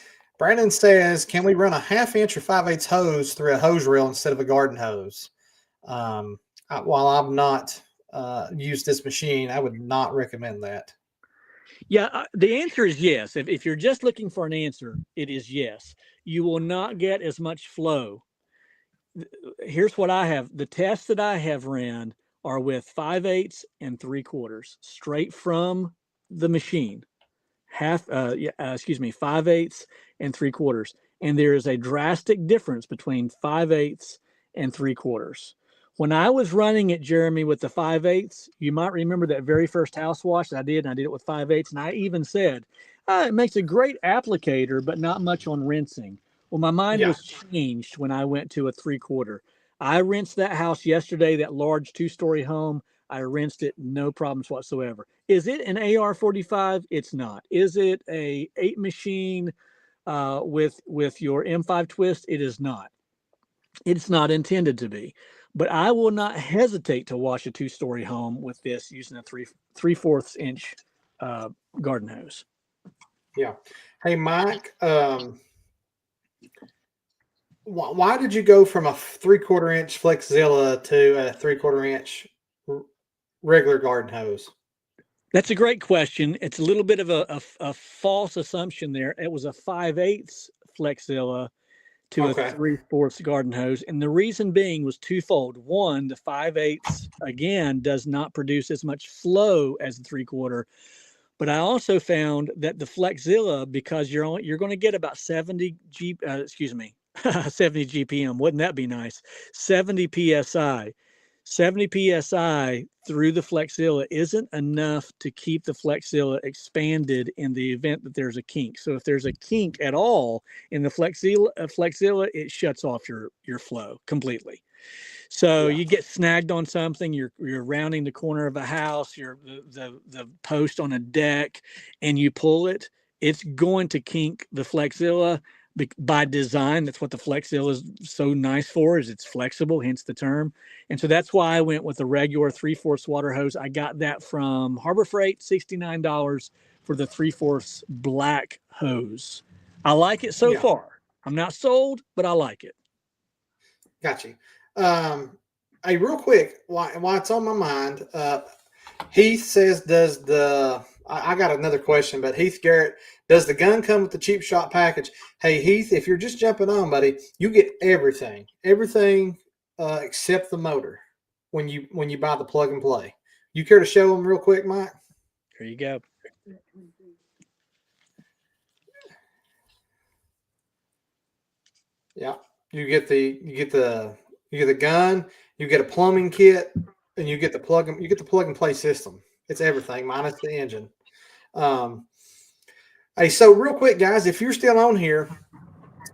says, can we run a 1/2-inch or 5/8 hose through a hose reel instead of a garden hose? While I've not used this machine, I would not recommend that. Yeah, the answer is yes. If you're just looking for an answer, it is yes. You will not get as much flow. Here's what I have. The tests that I have ran are with 5/8 and 3/4 straight from the machine. 5/8 and 3/4. And there is a drastic difference between 5/8 and 3/4. When I was running it, Jeremy, with the 5/8, you might remember that very first house wash that I did, and I did it with 5/8. And I even said, it makes a great applicator, but not much on rinsing. Well, my mind was changed when I went to a 3/4. I rinsed that house yesterday, that large 2-story home. I rinsed it, no problems whatsoever. Is it an AR-45? It's not. Is it a 8 machine with your M5 twist? It is not. It's not intended to be. But I will not hesitate to wash a 2-story home with this using a 3/4 inch garden hose. Yeah. Hey, Mike, why did you go from a 3/4 inch Flexzilla to a 3/4 inch regular garden hose? That's a great question. It's a little bit of a false assumption there. It was a 5/8 Flexzilla to a 3/4 garden hose. And the reason being was twofold. One, the 5/8 again does not produce as much flow as the 3/4. But I also found that the Flexzilla, because you're going to get about 70 GPM. Wouldn't that be nice? 70 PSI. 70 psi through the Flexzilla isn't enough to keep the Flexzilla expanded in the event that there's a kink. So if there's a kink at all in the Flexzilla, it shuts off your flow completely. So you get snagged on something, you're rounding the corner of a house, you're the post on a deck, and you pull it, it's going to kink the Flexzilla by design. That's what the Flexzilla is so nice for, is it's flexible, hence the term. And so that's why I went with the regular 3/4 water hose. I got that from Harbor Freight, $69 for the 3/4 black hose. I like it so far. I'm not sold, but I like it. Got you. Hey, real quick, while it's on my mind, Heath says, I got another question, but Heath Garrett, does the gun come with the Cheap Shot package? Hey, Heath, if you're just jumping on, buddy, you get everything except the motor when you buy the plug and play. You care to show them real quick, Mike? Here you go. Yeah, you get the gun, you get a plumbing kit, and you get the plug and play system. It's everything minus the engine. Hey, so real quick, guys, if you're still on here,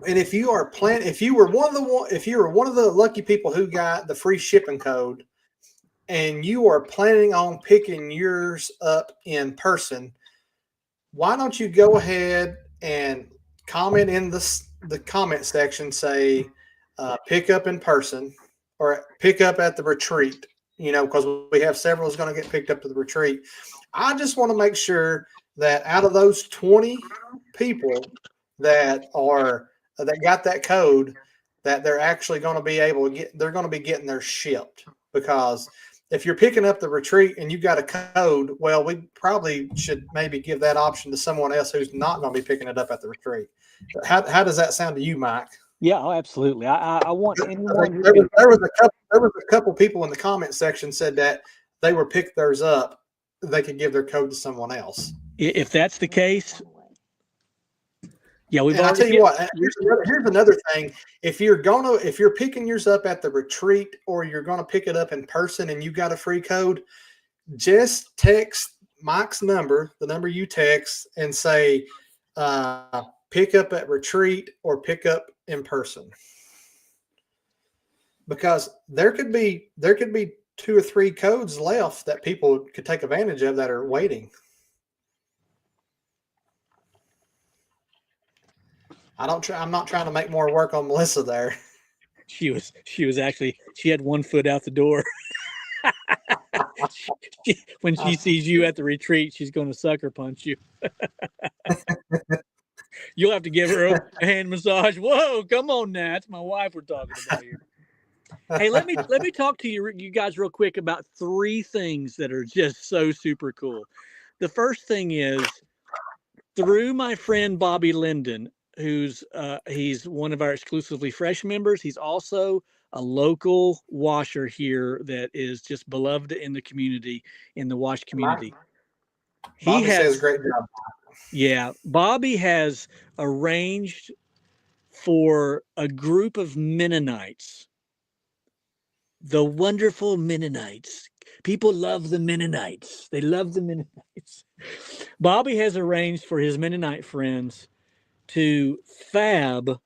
and if you were one of the lucky people who got the free shipping code, and you are planning on picking yours up in person, why don't you go ahead and comment in the comment section, say pick up in person or pick up at the retreat, because we have several is going to get picked up to the retreat. I just want to make sure that out of those 20 people that got that code, that they're actually going to be able to they're going to be getting their shipped. Because if you're picking up the retreat and you got a code, well, we probably should maybe give that option to someone else who's not going to be picking it up at the retreat. How does that sound to you, Mike? Yeah, oh, absolutely. I want anyone. There was a couple people in the comment section said that they were pick theirs up, they could give their code to someone else. If that's the case, yeah, I'll tell you what. Here's another thing. If you're picking yours up at the retreat, or you're gonna pick it up in person, and you got a free code, just text Mike's number, the number you text, and say pick up at retreat or pick up in person. Because there could be 2 or 3 codes left that people could take advantage of that are waiting. I'm not trying to make more work on Melissa there. She was actually, she had one foot out the door. When she sees you at the retreat, she's going to sucker punch you. You'll have to give her a hand massage. Whoa, come on now. It's my wife we're talking about here. Hey, let me talk to you guys real quick about 3 things that are just so super cool. The first thing is, through my friend Bobby Linden, who's he's one of our exclusively fresh members. He's also a local washer here that is just beloved in the community, in the wash community. Bobby says great job. Yeah, Bobby has arranged for a group of Mennonites, the wonderful Mennonites. People love the Mennonites. They love the Mennonites. Bobby has arranged for his Mennonite friends to fab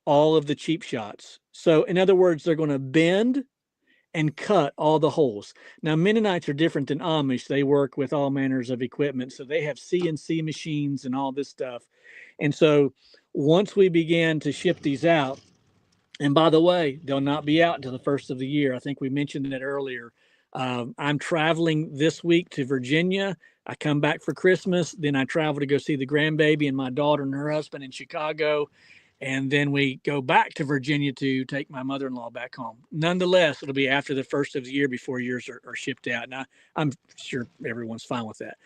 all of the cheap shots. So in other words, they're going to bend and cut all the holes. Now, Mennonites are different than Amish. They work with all manners of equipment. So they have CNC machines and all this stuff. And so once we began to ship these out, and by the way, they'll not be out until the first of the year. I think we mentioned that earlier. I'm traveling this week to Virginia. I come back for Christmas. Then I travel to go see the grandbaby and my daughter and her husband in Chicago. And then we go back to Virginia to take my mother-in-law back home. Nonetheless, it'll be after the first of the year before yours are shipped out. Now, I'm sure everyone's fine with that.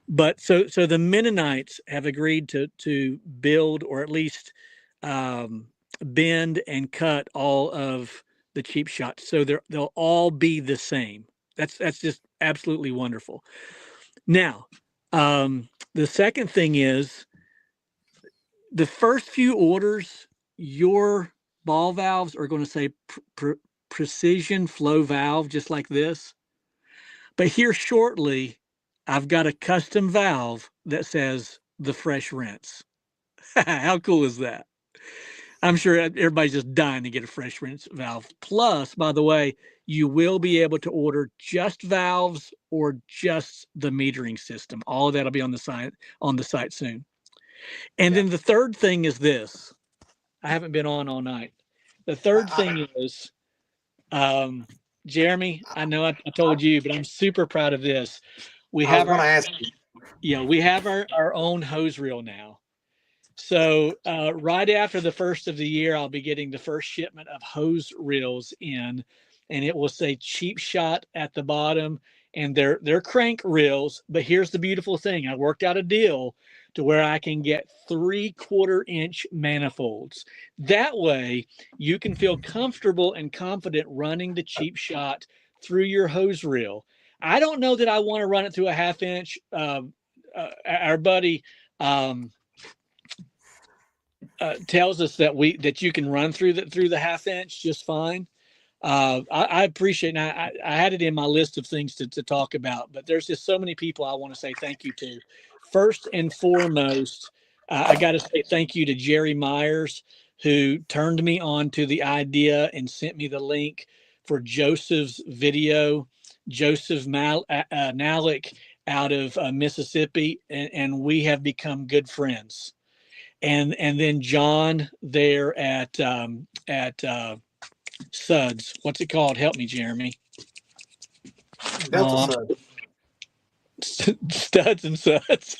But so the Mennonites have agreed to build, or at least bend and cut all of the cheap shots. So they'll all be the same. That's just absolutely wonderful. Now, the second thing is, the first few orders, your ball valves are going to say precision flow valve just like this. But here shortly, I've got a custom valve that says the fresh rinse. How cool is that? I'm sure everybody's just dying to get a fresh rinse valve. Plus, by the way, you will be able to order just valves or just the metering system. All of that'll be on the site soon. And then the third thing is this. I haven't been on all night. The third thing is, Jeremy, I know I told you, but I'm super proud of this. We have going to ask you. we have our own hose reel now. So right after the first of the year, I'll be getting the first shipment of hose reels in, and it will say Cheap Shot at the bottom, and they're crank reels. But here's the beautiful thing: I worked out a deal to where I can get 3/4 inch manifolds. That way, you can feel comfortable and confident running the Cheap Shot through your hose reel. I don't know that I want to run it through a 1/2 inch. Our buddy. Tells us that you can run through the 1/2 inch just fine. I appreciate. Now I had it in my list of things to talk about, but there's just so many people I want to say thank you to. First and foremost, I got to say thank you to Jerry Myers, who turned me on to the idea and sent me the link for Joseph's video. Joseph Nalick out of Mississippi, and we have become good friends. And then John there at Suds. What's it called? Help me, Jeremy. Delta Studs and Suds.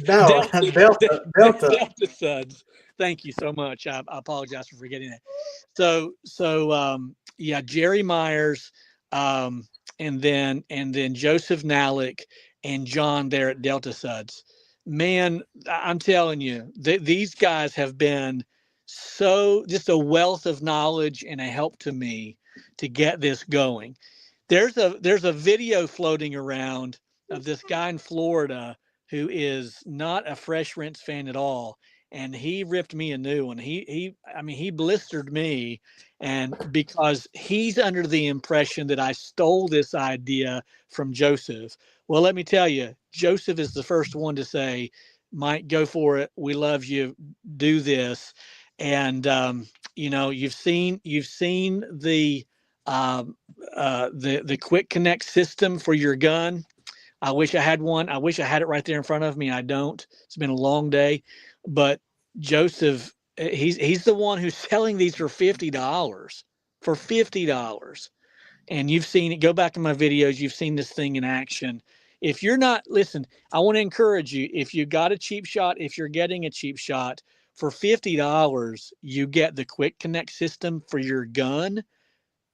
No, Delta Suds. Thank you so much. I apologize for forgetting that. So yeah, Jerry Myers, and then Joseph Nalick and John there at Delta Suds. Man, I'm telling you, these guys have been just a wealth of knowledge and a help to me to get this going. There's a video floating around of this guy in Florida who is not a fresh rinse fan at all, and he ripped me a new one. He blistered me, and because he's under the impression that I stole this idea from Joseph. Well, let me tell you, Joseph is the first one to say, Mike, go for it. We love you. Do this. And, you've seen the quick connect system for your gun. I wish I had one. I wish I had it right there in front of me. I don't. It's been a long day, but Joseph, he's the one who's selling these for $50. For $50. And you've seen it. Go back to my videos. You've seen this thing in action. If you're not, listen, I want to encourage you. If you got a Cheap Shot, if you're getting a Cheap Shot for $50, you get the quick connect system for your gun.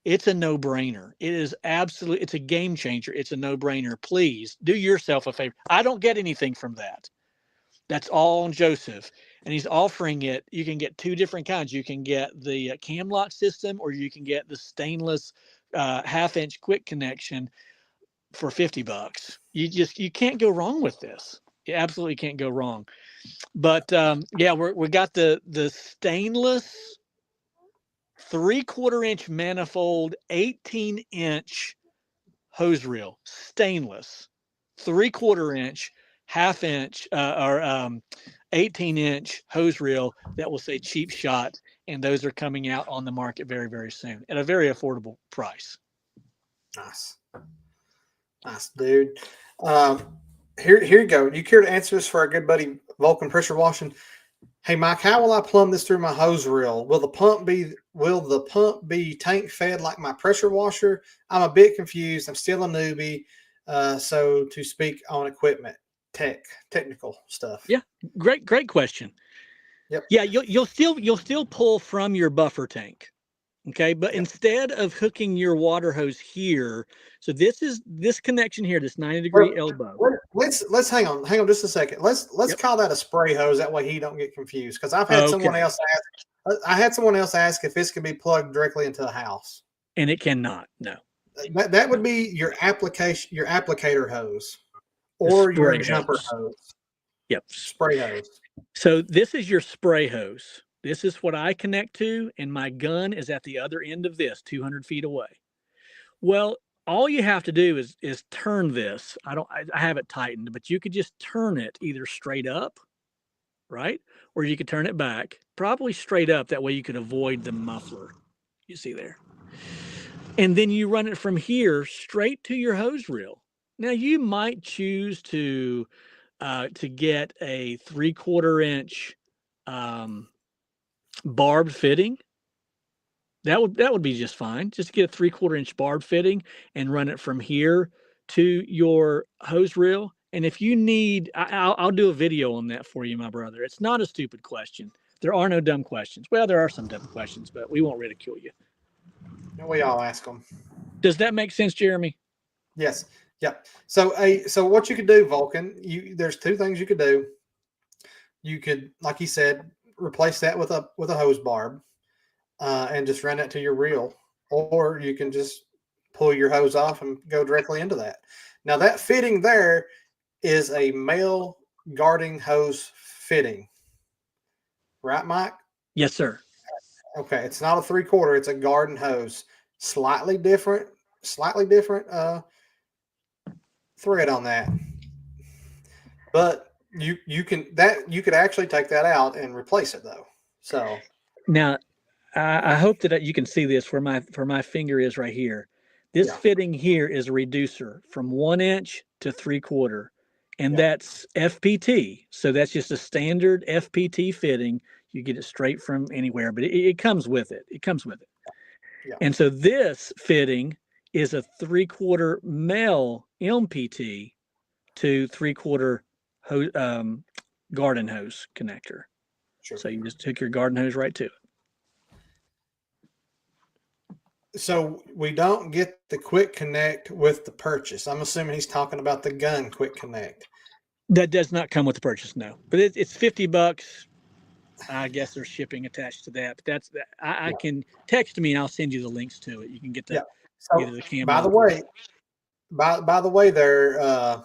It's a no-brainer. It is absolutely, it's a game changer. It's a no-brainer. Please do yourself a favor. I don't get anything from that. That's all on Joseph. And he's offering it. You can get two different kinds. You can get the cam lock system, or you can get the stainless 1/2 inch quick connection for $50. You can't go wrong with this. You absolutely can't go wrong. But yeah, we got the stainless 3/4 inch manifold 18 inch hose reel, stainless 3/4 inch, 1/2 inch or 18 inch hose reel that will say Cheap Shot, and those are coming out on the market very, very soon at a very affordable price. Nice, dude. Here you go. You care to answer this for our good buddy Vulcan Pressure Washing? Hey, Mike, how will I plumb this through my hose reel? Will the pump be tank fed like my pressure washer? I'm a bit confused. I'm still a newbie, so to speak on equipment, technical stuff. Yeah, great question. Yep. Yeah, you'll still pull from your buffer tank. Okay, but instead of hooking your water hose here, so this connection here, this 90-degree elbow. Let's hang on just a second. Let's call that a spray hose. That way he don't get confused. Because I've had someone else ask. I had someone else ask if this can be plugged directly into a house, and it cannot. No. That would be your applicator hose, or your jumper hose. Yep. Spray hose. So this is your spray hose. This is what I connect to, and my gun is at the other end of this, 200 feet away. Well, all you have to do is turn this. I have it tightened, but you could just turn it either straight up, right? Or you could turn it back, probably straight up. That way you could avoid the muffler you see there. And then you run it from here straight to your hose reel. Now you might choose to get a 3/4 inch barbed fitting. That would be just fine. Just to get a 3/4 inch barb fitting and run it from here to your hose reel. And if you need, I'll do a video on that for you, my brother. It's not a stupid question. There are no dumb questions. Well, there are some dumb questions, but we won't ridicule you. We all ask them. Does that make sense, Jeremy? Yes. Yep. So what you could do, Vulcan, there's two things you could do. You could, like you said, replace that with a hose barb, and just run that to your reel, or you can just pull your hose off and go directly into that. Now that fitting there is a male guarding hose fitting, right, Mike? Yes, sir. Okay, it's not a 3/4; it's a garden hose. Slightly different thread on that, but you could actually take that out and replace it though. So now I hope that you can see this where my finger is right here. This fitting here is a reducer from 1 inch to 3/4, and that's FPT. So that's just a standard FPT fitting. You get it straight from anywhere, but it comes with it. It comes with it. Yeah. And so this fitting is a 3/4 male MPT to 3/4 garden hose connector. Sure. So you just took your garden hose right to it. So we don't get the quick connect with the purchase. I'm assuming he's talking about the gun quick connect. That does not come with the purchase, no. But it's $50. I guess there's shipping attached to that. But that's that. I can text me and I'll send you the links to it. You can get the So either the camera. by the way, there,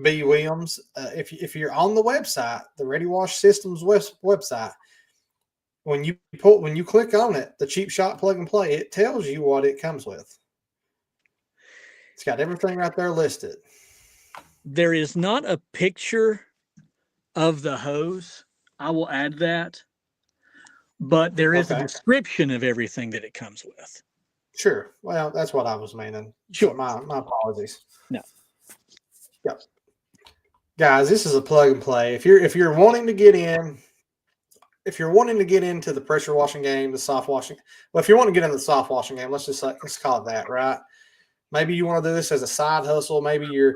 B. Williams, if you're on the website, the Ready Wash Systems website, when you click on it, the Cheap Shot plug and play, it tells you what it comes with. It's got everything right there listed. There is not a picture of the hose. I will add that. But there is a description of everything that it comes with. Sure. Well, that's what I was meaning. Sure. So my apologies. No. Yep. Guys, this is a plug and play. If you're wanting to get in, if you're wanting to get into the pressure washing game, the soft washing, well, if you want to get into the soft washing game, let's call it that, right? Maybe you want to do this as a side hustle. Maybe you're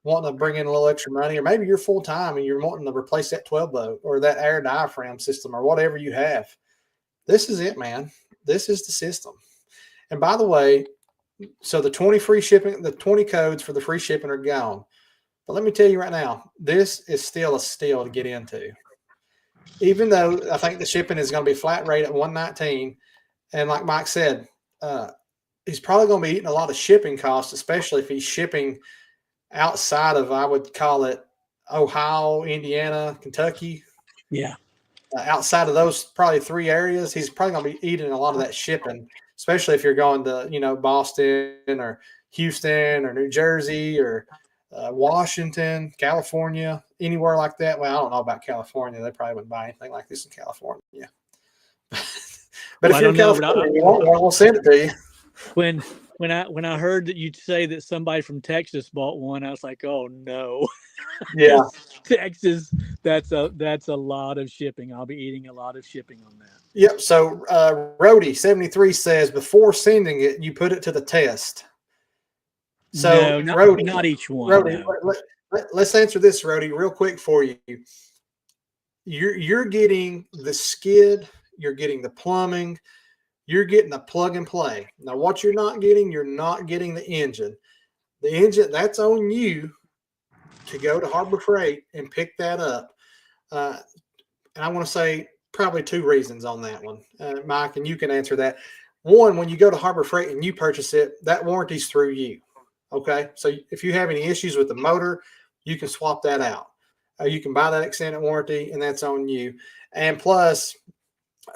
wanting to bring in a little extra money, or maybe you're full time and you're wanting to replace that 12 boat or that air diaphragm system or whatever you have. This is it, man. This is the system. And by the way, so the 20 free shipping, the 20 codes for the free shipping are gone. But let me tell you right now, this is still a steal to get into. Even though I think the shipping is going to be flat rate at $119, and like Mike said, he's probably going to be eating a lot of shipping costs, especially if he's shipping outside of, I would call it, Ohio, Indiana, Kentucky. Yeah. Outside of those probably three areas, he's probably going to be eating a lot of that shipping, especially if you're going to, Boston or Houston or New Jersey or Washington, California, anywhere like that. Well, I don't know about California. They probably wouldn't buy anything like this in California. But if you're in California, we'll send it to you. When I heard that you'd say that somebody from Texas bought one, I was like, oh no. Yeah. Texas, that's a lot of shipping. I'll be eating a lot of shipping on that. Yep. So Rody 73 says before sending it, you put it to the test. So no, Rody, not each one. Rody, No. let's answer this, Rody, real quick for you. You're getting the skid, you're getting the plumbing, you're getting the plug and play. Now, what you're not getting the engine. The engine, that's on you to go to Harbor Freight and pick that up. And I want to say probably two reasons on that one, Mike, and you can answer that. One, when you go to Harbor Freight and you purchase it, that warranty's through you. Okay, so if you have any issues with the motor, you can swap that out. You can buy that extended warranty, and that's on you. And plus,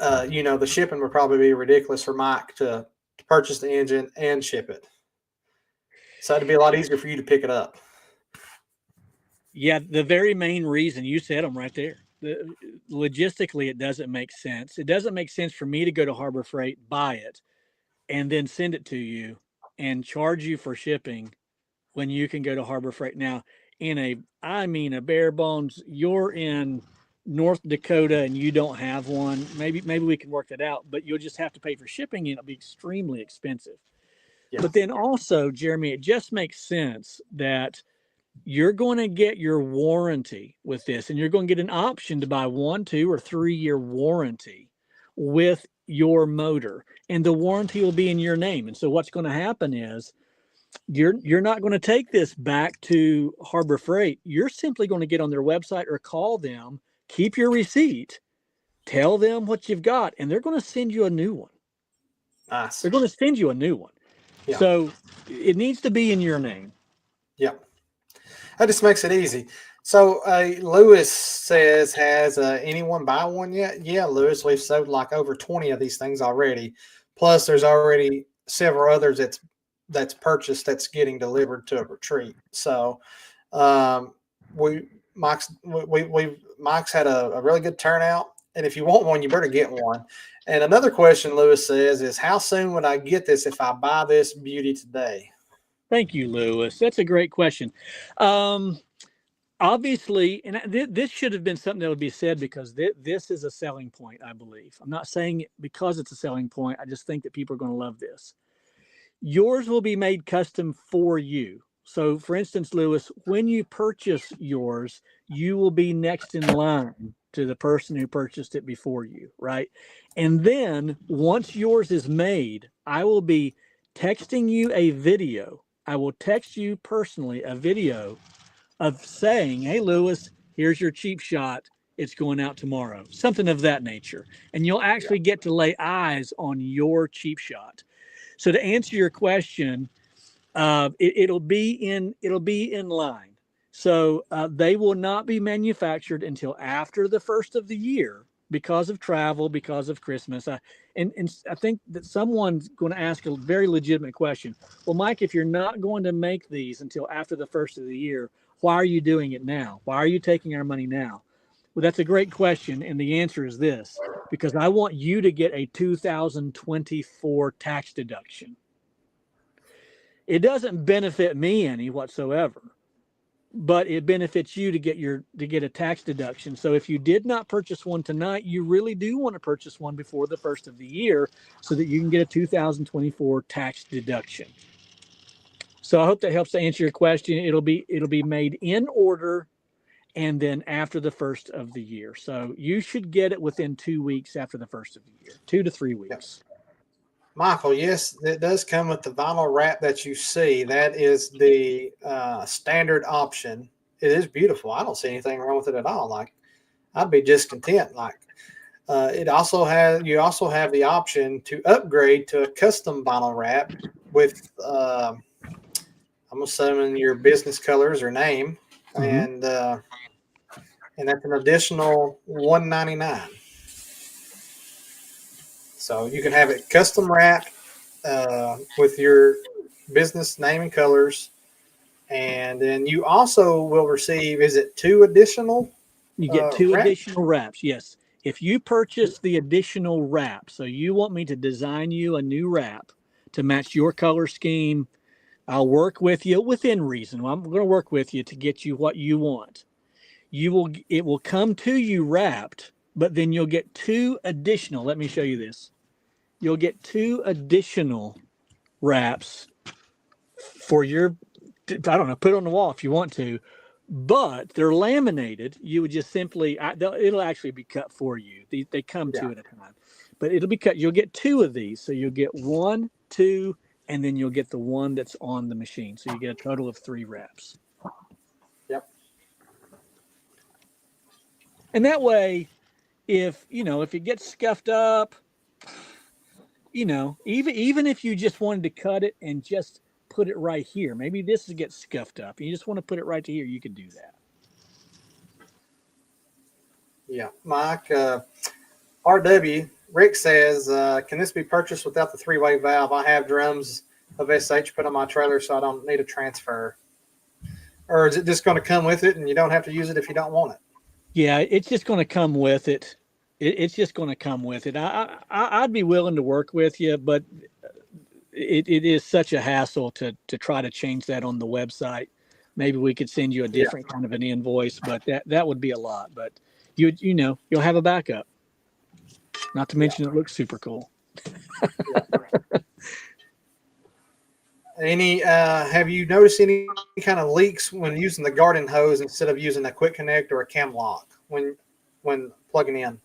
the shipping would probably be ridiculous for Mike to purchase the engine and ship it. So it'd be a lot easier for you to pick it up. Yeah, the very main reason you said them right there. Logistically, it doesn't make sense. It doesn't make sense for me to go to Harbor Freight, buy it, and then send it to you and charge you for shipping when you can go to Harbor Freight. Now, a bare bones, you're in North Dakota and you don't have one. Maybe we can work that out, but you'll just have to pay for shipping and it'll be extremely expensive. Yeah. But then also, Jeremy, it just makes sense that you're going to get your warranty with this, and you're going to get an option to buy 1, 2, or 3-year warranty with your motor, and the warranty will be in your name. And so what's going to happen is you're not going to take this back to Harbor Freight. You're simply going to get on their website or call them, keep your receipt, tell them what you've got, and they're going to send you a new one. Nice. They're going to send you a new one. Yeah. So it needs to be in your name. Yeah. That just makes it easy. So Lewis says, has anyone buy one yet? Yeah, Lewis, we've sold like over 20 of these things already. Plus, there's already several others that's purchased that's getting delivered to a retreat. So Mike's had a really good turnout. And if you want one, you better get one. And another question Lewis says is, how soon would I get this if I buy this beauty today? Thank you, Lewis. That's a great question. Obviously, and this should have been something that would be said because this is a selling point, I believe. I'm not saying it because it's a selling point. I just think that people are going to love this. Yours will be made custom for you. So, for instance, Lewis, when you purchase yours, you will be next in line to the person who purchased it before you, right? And then once yours is made, I will be texting you a video. I will text you personally a video of saying, hey, Lewis, here's your cheap shot. It's going out tomorrow, something of that nature. And you'll actually get to lay eyes on your cheap shot. So to answer your question, it'll be in line. So they will not be manufactured until after the first of the year because of travel, because of Christmas. And I think that someone's going to ask a very legitimate question. Well, Mike, if you're not going to make these until after the first of the year, why are you doing it now? Why are you taking our money now? Well, that's a great question. And the answer is this, because I want you to get a 2024 tax deduction. It doesn't benefit me any whatsoever, but it benefits you to get a tax deduction. So if you did not purchase one tonight, you really do want to purchase one before the first of the year so that you can get a 2024 tax deduction. So I hope that helps to answer your question. It'll be made in order and then after the first of the year. So you should get it within 2 weeks after the first of the year, 2 to 3 weeks. Yep. Michael, yes, it does come with the vinyl wrap that you see. That is the standard option. It is beautiful. I don't see anything wrong with it at all. Like, I'd be just content. Like, you also have the option to upgrade to a custom vinyl wrap with, I'm assuming your business colors or name, and that's an additional $199. So you can have it custom wrapped with your business name and colors. And then you also will receive, is it 2 additional? You get 2 wraps? additional wraps, yes. If you purchase the additional wrap, so you want me to design you a new wrap to match your color scheme, I'll work with you within reason. I'm going to work with you to get you what you want. It will come to you wrapped, but then you'll get 2 additional. Let me show you this. You'll get 2 additional wraps for your, I don't know, put it on the wall if you want to, but they're laminated. You would just simply, it'll actually be cut for you. They come 2 at a time, but it'll be cut. You'll get 2 of these. So you'll get 1, 2, and then you'll get the one that's on the machine. So you get a total of 3 wraps. Yep. And that way, if it gets scuffed up, even if you just wanted to cut it and just put it right here, maybe this gets scuffed up and you just want to put it right to here, you can do that. Yeah. Mike, RW Rick says, can this be purchased without the three-way valve? I have drums of SH put on my trailer, so I don't need a transfer. Or is it just going to come with it and you don't have to use it if you don't want it? Yeah, it's just going to come with it. It's just going to come with it. I'd be willing to work with you, but it is such a hassle to try to change that on the website. Maybe we could send you a different kind of an invoice, but that would be a lot. But you know, you'll have a backup. Not to mention it looks super cool. Have you noticed any kind of leaks when using the garden hose instead of using a quick connect or a cam lock when plugging in?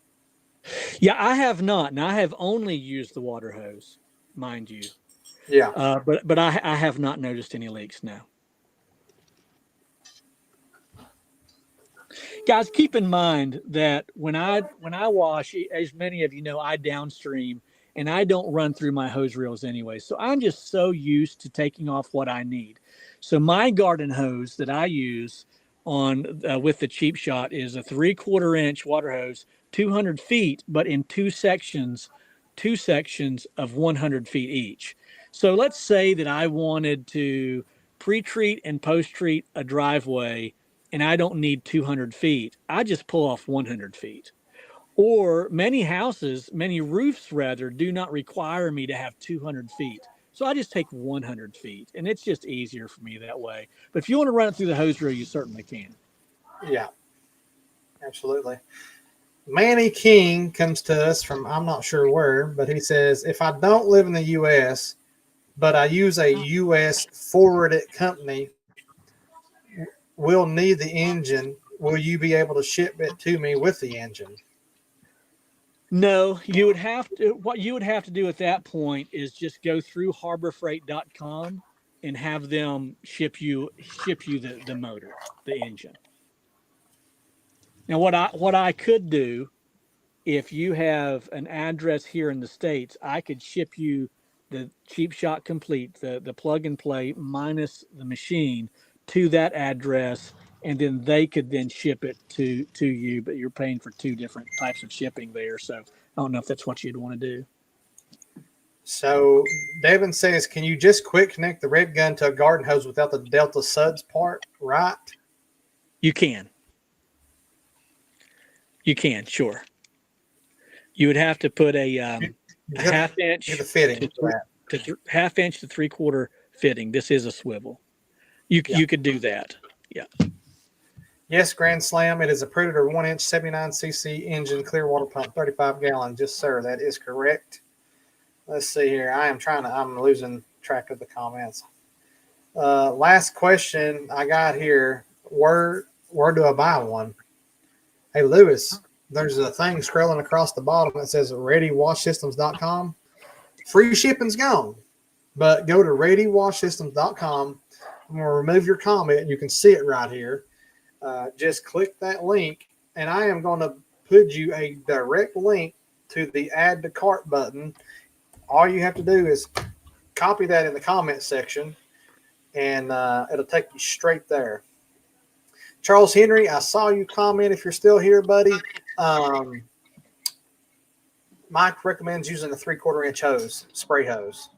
Yeah, I have not. And I have only used the water hose, mind you. Yeah. But I have not noticed any leaks now. Guys, keep in mind that when I wash, as many of you know, I downstream and I don't run through my hose reels anyway. So I'm just so used to taking off what I need. So my garden hose that I use on with the Cheap Shot is a 3/4 inch water hose, 200 feet, but in two sections of 100 feet each. So let's say that I wanted to pre-treat and post-treat a driveway and I don't need 200 feet. I just pull off 100 feet. Or many roofs rather, do not require me to have 200 feet. So I just take 100 feet and it's just easier for me that way. But if you want to run it through the hose reel, you certainly can. Yeah, absolutely. Manny King comes to us from, I'm not sure where, but he says, if I don't live in the U.S., but I use a U.S. forwarded company, will need the engine. Will you be able to ship it to me with the engine? No, you would have to. What you would have to do at that point is just go through harborfreight.com and have them ship you the motor, the engine. Now, what I could do, if you have an address here in the States, I could ship you the Cheap Shot Complete, the plug and play minus the machine to that address, and then they could then ship it to you, but you're paying for two different types of shipping there. So I don't know if that's what you'd want to do. So Devin says, can you just quick connect the red gun to a garden hose without the Delta Suds part, right? You can. You can, sure. You would have to put a half inch the fitting half inch to 3/4 fitting. This is a swivel. You could do that. Yeah. Yes, Grand Slam. It is a Predator 1-inch 79cc engine, clear water pump, 35 gallon. Yes, sir. That is correct. Let's see here. I'm losing track of the comments. Last question I got here. Where do I buy one? Hey, Lewis, there's a thing scrolling across the bottom that says readywashsystems.com. Free shipping's gone, but go to readywashsystems.com. I'm going to remove your comment. You can see it right here. Just click that link, and I am going to put you a direct link to the add to cart button. All you have to do is copy that in the comment section, and it'll take you straight there. Charles Henry, I saw you comment. If you're still here, buddy, Mike recommends using a 3/4 inch hose, spray hose.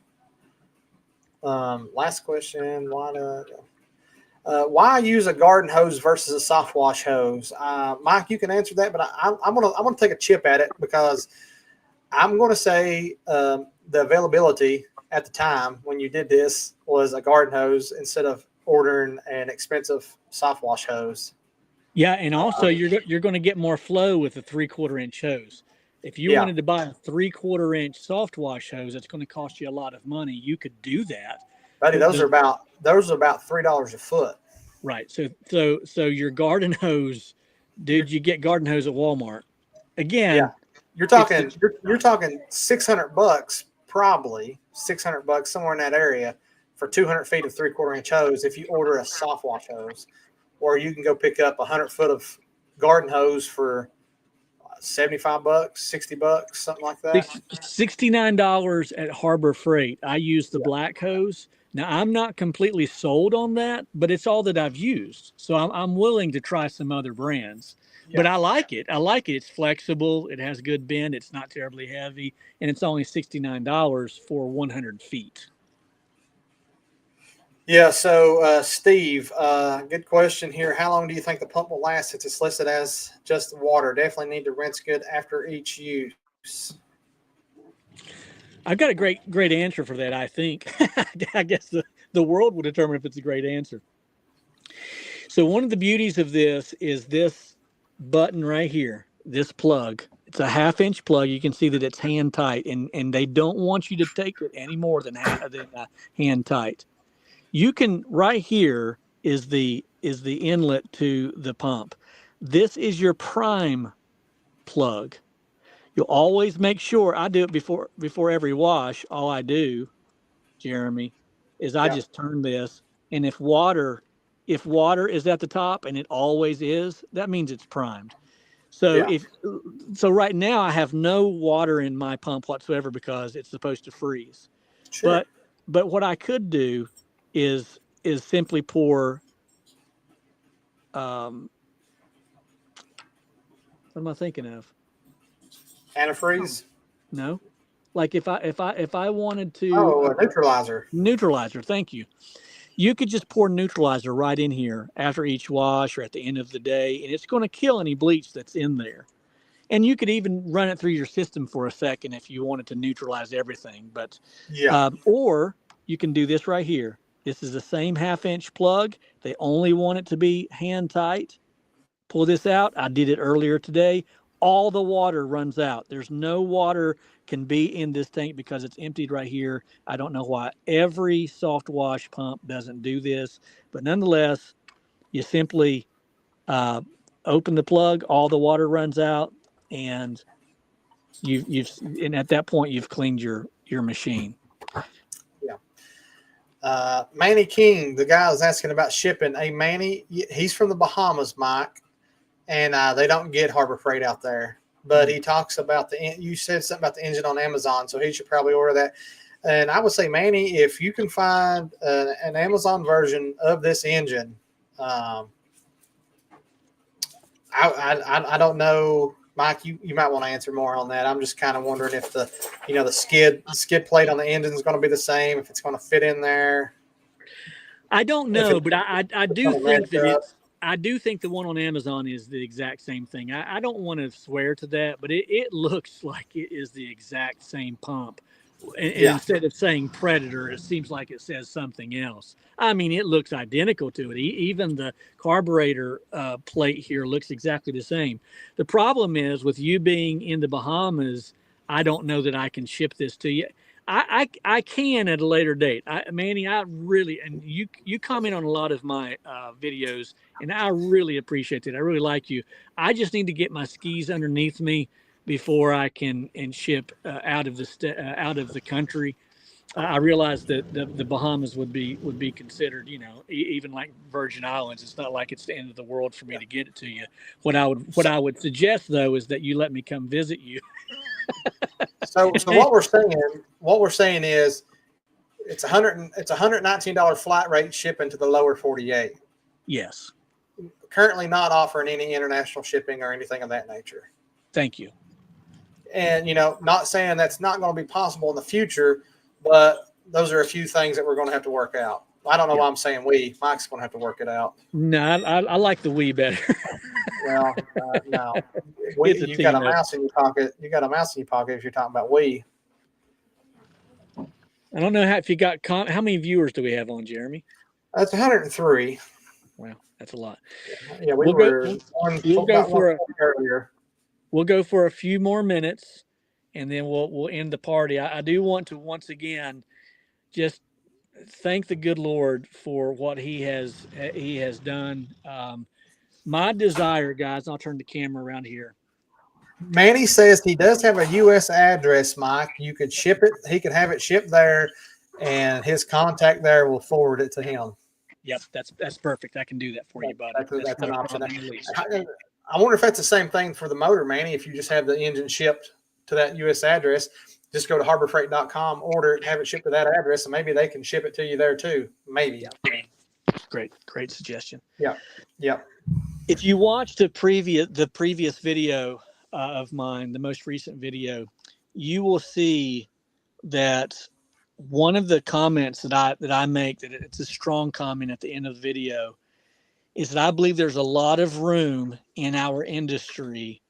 Last question. Why use a garden hose versus a soft wash hose? Mike, you can answer that, but I'm gonna take a chip at it because I'm going to say the availability at the time when you did this was a garden hose instead of ordering an expensive soft wash hose. Yeah, and also you're going to get more flow with a 3/4 inch hose. If you wanted to buy a 3/4 inch soft wash hose, it's going to cost you a lot of money. You could do that. Buddy, those are about $3 a foot. Right. So your garden hose, dude, you get garden hose at Walmart. Again, yeah. You're talking $600, probably $600 somewhere in that area for 200 feet of 3/4 inch hose if you order a soft wash hose, or you can go pick up 100 foot of garden hose for $75, $60, something like that. $69 at Harbor Freight. I use the black hose. Now I'm not completely sold on that, but it's all that I've used. So I'm willing to try some other brands. But I like it. I like it. It's flexible. It has good bend. It's not terribly heavy, and it's only $69 for 100 feet. Yeah. So, Steve, good question here. How long do you think the pump will last since it's listed as just water? Definitely need to rinse good after each use. I've got a great answer for that. I think. I guess the world will determine if it's a great answer. So one of the beauties of this is this button right here, this plug. It's a 1/2-inch plug. You can see that it's hand tight, and they don't want you to take it any more than hand tight. You can right here is the inlet to the pump. This is your prime plug. You'll always make sure, I do it before every wash. All I do, Jeremy, is I just turn this, and if water is at the top, and it always is, that means it's primed. So so right now I have no water in my pump whatsoever because it's supposed to freeze. Sure. But what I could do is simply pour what am I thinking of? Antifreeze. No. Like if I wanted to Neutralizer. Thank you. You could just pour neutralizer right in here after each wash or at the end of the day, and it's going to kill any bleach that's in there. And you could even run it through your system for a second if you wanted to neutralize everything. But or you can do this right here. This is the same 1/2-inch plug. They only want it to be hand tight. Pull this out. I did it earlier today. All the water runs out. There's no water can be in this tank because it's emptied right here. I don't know why every soft wash pump doesn't do this, but nonetheless, you simply open the plug, all the water runs out, and and at that point you've cleaned your machine. Manny King, the guy was asking about shipping. Hey, Manny, he's from the Bahamas, Mike, and they don't get Harbor Freight out there. But he talks about you said something about the engine on Amazon, so he should probably order that. And I would say, Manny, if you can find an Amazon version of this engine, I don't know, Mike. You might want to answer more on that. I'm just kind of wondering if the skid plate on the engine is going to be the same, if it's going to fit in there. I don't know, but I do think that I do think the one on Amazon is the exact same thing. I don't want to swear to that, but it looks like it is the exact same pump. And instead of saying Predator, it seems like it says something else. I mean, it looks identical to it. Even the carburetor plate here looks exactly the same. The problem is with you being in the Bahamas, I don't know that I can ship this to you. I can at a later date. Manny, I really, and you comment on a lot of my videos, and I really appreciate it. I really like you. I just need to get my skis underneath me before I can ship out of the country. I realize that the Bahamas would be considered, even like Virgin Islands. It's not like it's the end of the world for me to get it to you. What I would suggest though is that you let me come visit you. So what we're saying is it's $119 flat rate shipping to the lower 48. Yes. Currently not offering any international shipping or anything of that nature. Thank you. And not saying that's not going to be possible in the future, but those are a few things that we're going to have to work out. I don't know why I'm saying we. Mike's going to have to work it out. No, I like the we better. Well, no. You got a mouse in your pocket. You got a mouse in your pocket if you're talking about we. I don't know if you got how many viewers do we have on, Jeremy? That's 103. Wow, that's a lot. Yeah, we'll go for a few more minutes, and then we'll end the party. I do want to once again just thank the good Lord for what He has done. My desire, guys, I'll turn the camera around here. Manny says he does have a U.S. address, Mike. You could ship it. He could have it shipped there, and his contact there will forward it to him. Yep, that's perfect. I can do that for you, buddy. That's an option. I wonder if that's the same thing for the motor, Manny. If you just have the engine shipped to that U.S. address, just go to harborfreight.com, order it, have it shipped to that address, and maybe they can ship it to you there too. Maybe. Great suggestion. Yeah. If you watch the previous video of mine, the most recent video, you will see that one of the comments that I make, that it's a strong comment at the end of the video, is that I believe there's a lot of room in our industry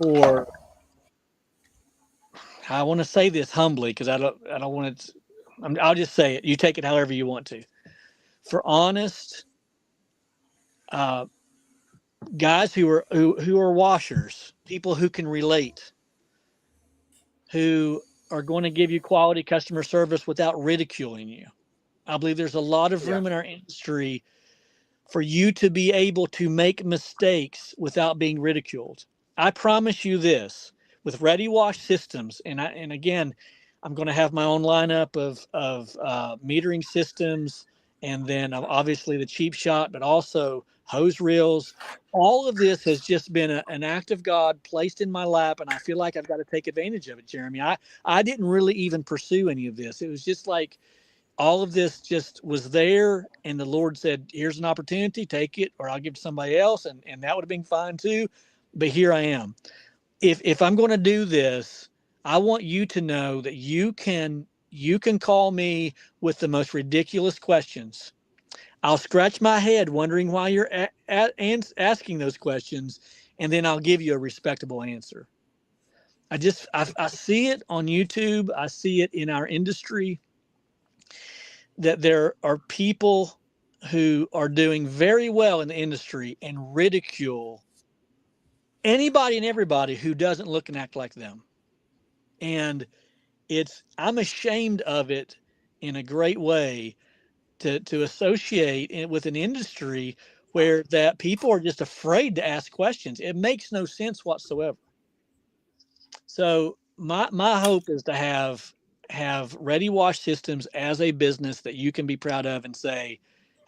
for, I want to say this humbly because I don't want to, I'll just say it. You take it however you want to. For honest guys who are washers, people who can relate, who are going to give you quality customer service without ridiculing you. I believe there's a lot of room in our industry for you to be able to make mistakes without being ridiculed. I promise you this, with Ready Wash Systems, and again, I'm going to have my own lineup of metering systems, and then obviously the cheap shot, but also hose reels. All of this has just been an act of God placed in my lap, and I feel like I've got to take advantage of it, Jeremy. I didn't really even pursue any of this. It was just like all of this just was there, and the Lord said, here's an opportunity, take it, or I'll give it to somebody else, and that would have been fine too. But here I am. If I'm going to do this, I want you to know that you can call me with the most ridiculous questions. I'll scratch my head wondering why you're asking those questions, and then I'll give you a respectable answer. I see it on YouTube. I see it in our industry, that there are people who are doing very well in the industry and ridicule anybody and everybody who doesn't look and act like them. And I'm ashamed of it in a great way to associate it with an industry where that people are just afraid to ask questions. It makes no sense whatsoever. So my hope is to have Ready Wash Systems as a business that you can be proud of and say,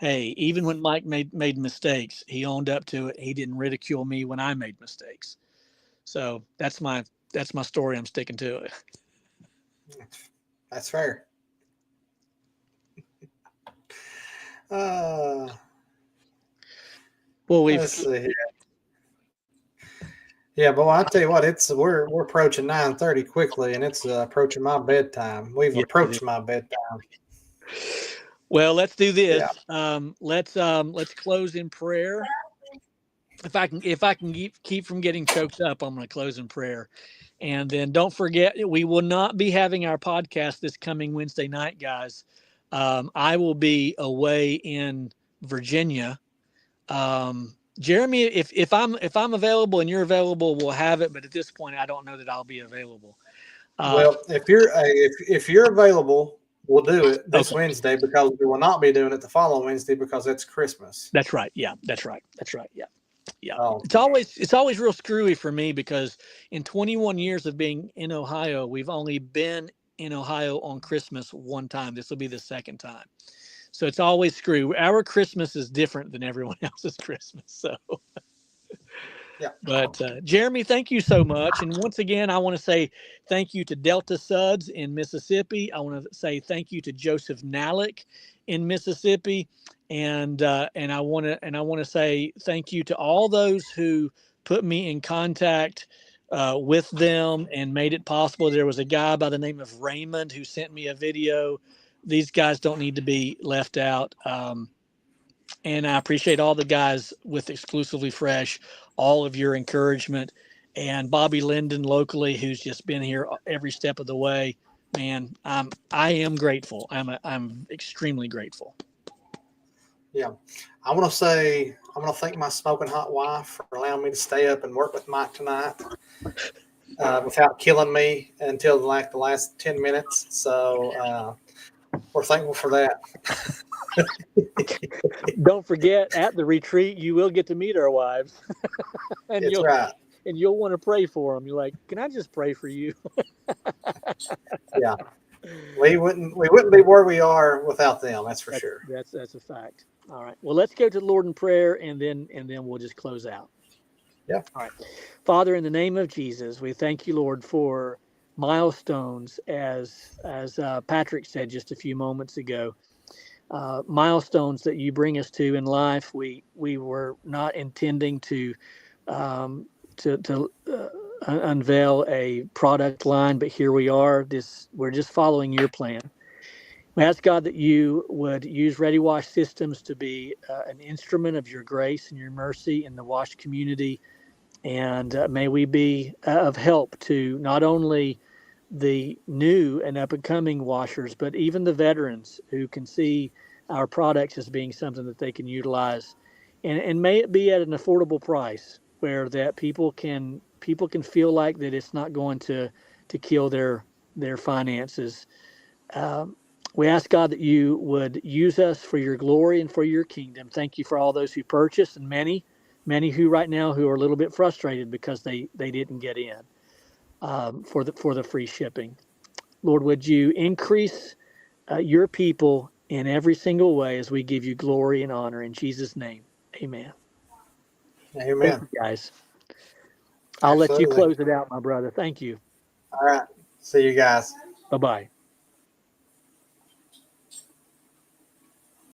hey, even when Mike made mistakes, he owned up to it. He didn't ridicule me when I made mistakes. So that's my story. I'm sticking to it. That's fair. Well, let's see here. Yeah, but I tell you what, we're approaching 9:30 quickly, and it's approaching my bedtime. We've approached my bedtime. Well, let's do this. Yeah. Let's close in prayer. If I can keep from getting choked up, I'm going to close in prayer. And then don't forget, we will not be having our podcast this coming Wednesday night, guys. I will be away in Virginia. Jeremy, if I'm available and you're available, we'll have it. But at this point, I don't know that I'll be available. Well, if you're available, we'll do it this Wednesday, because we will not be doing it the following Wednesday because it's Christmas. That's right. Yeah, that's right. Yeah. Yeah. Oh. It's always real screwy for me because in 21 years of being in Ohio, we've only been in Ohio on Christmas one time. This will be the second time. So it's always screwy. Our Christmas is different than everyone else's Christmas. So yeah. But Jeremy, thank you so much. And once again, I want to say thank you to Delta Suds in Mississippi. I want to say thank you to Joseph Nalick in Mississippi. And I want to say thank you to all those who put me in contact with them and made it possible. There was a guy by the name of Raymond who sent me a video. These guys don't need to be left out. And I appreciate all the guys with Exclusively Fresh, all of your encouragement, and Bobby Linden locally, who's just been here every step of the way. Man, I am grateful. I'm extremely grateful. Yeah, I want to thank my smoking hot wife for allowing me to stay up and work with Mike tonight without killing me until the last 10 minutes. So we're thankful for that. Don't forget, at the retreat, you will get to meet our wives. And that's right. And you'll want to pray for them. You're like, can I just pray for you? Yeah. We wouldn't be where we are without them. That's for sure. That's a fact. All right. Well, let's go to the Lord in prayer, and then we'll just close out. Yeah. All right. Father, in the name of Jesus, we thank you, Lord, for milestones, as Patrick said just a few moments ago. milestones that you bring us to in life. We were not intending to unveil a product line, but here we are. We're just following your plan. We ask God that you would use Ready Wash Systems to be an instrument of your grace and your mercy in the wash community. And may we be of help to not only the new and up and coming washers, but even the veterans who can see our products as being something that they can utilize. And may it be at an affordable price where that people can feel like that it's not going to kill their finances. We ask God that you would use us for your glory and for your kingdom. Thank you for all those who purchased, and many who right now who are a little bit frustrated because they didn't get in for the free shipping. Lord, would you increase your people in every single way as we give you glory and honor in Jesus' name. Amen. Amen. Thank you, guys. I'll let you Absolutely. close it out, my brother. Thank you. All right. See you guys. Bye-bye.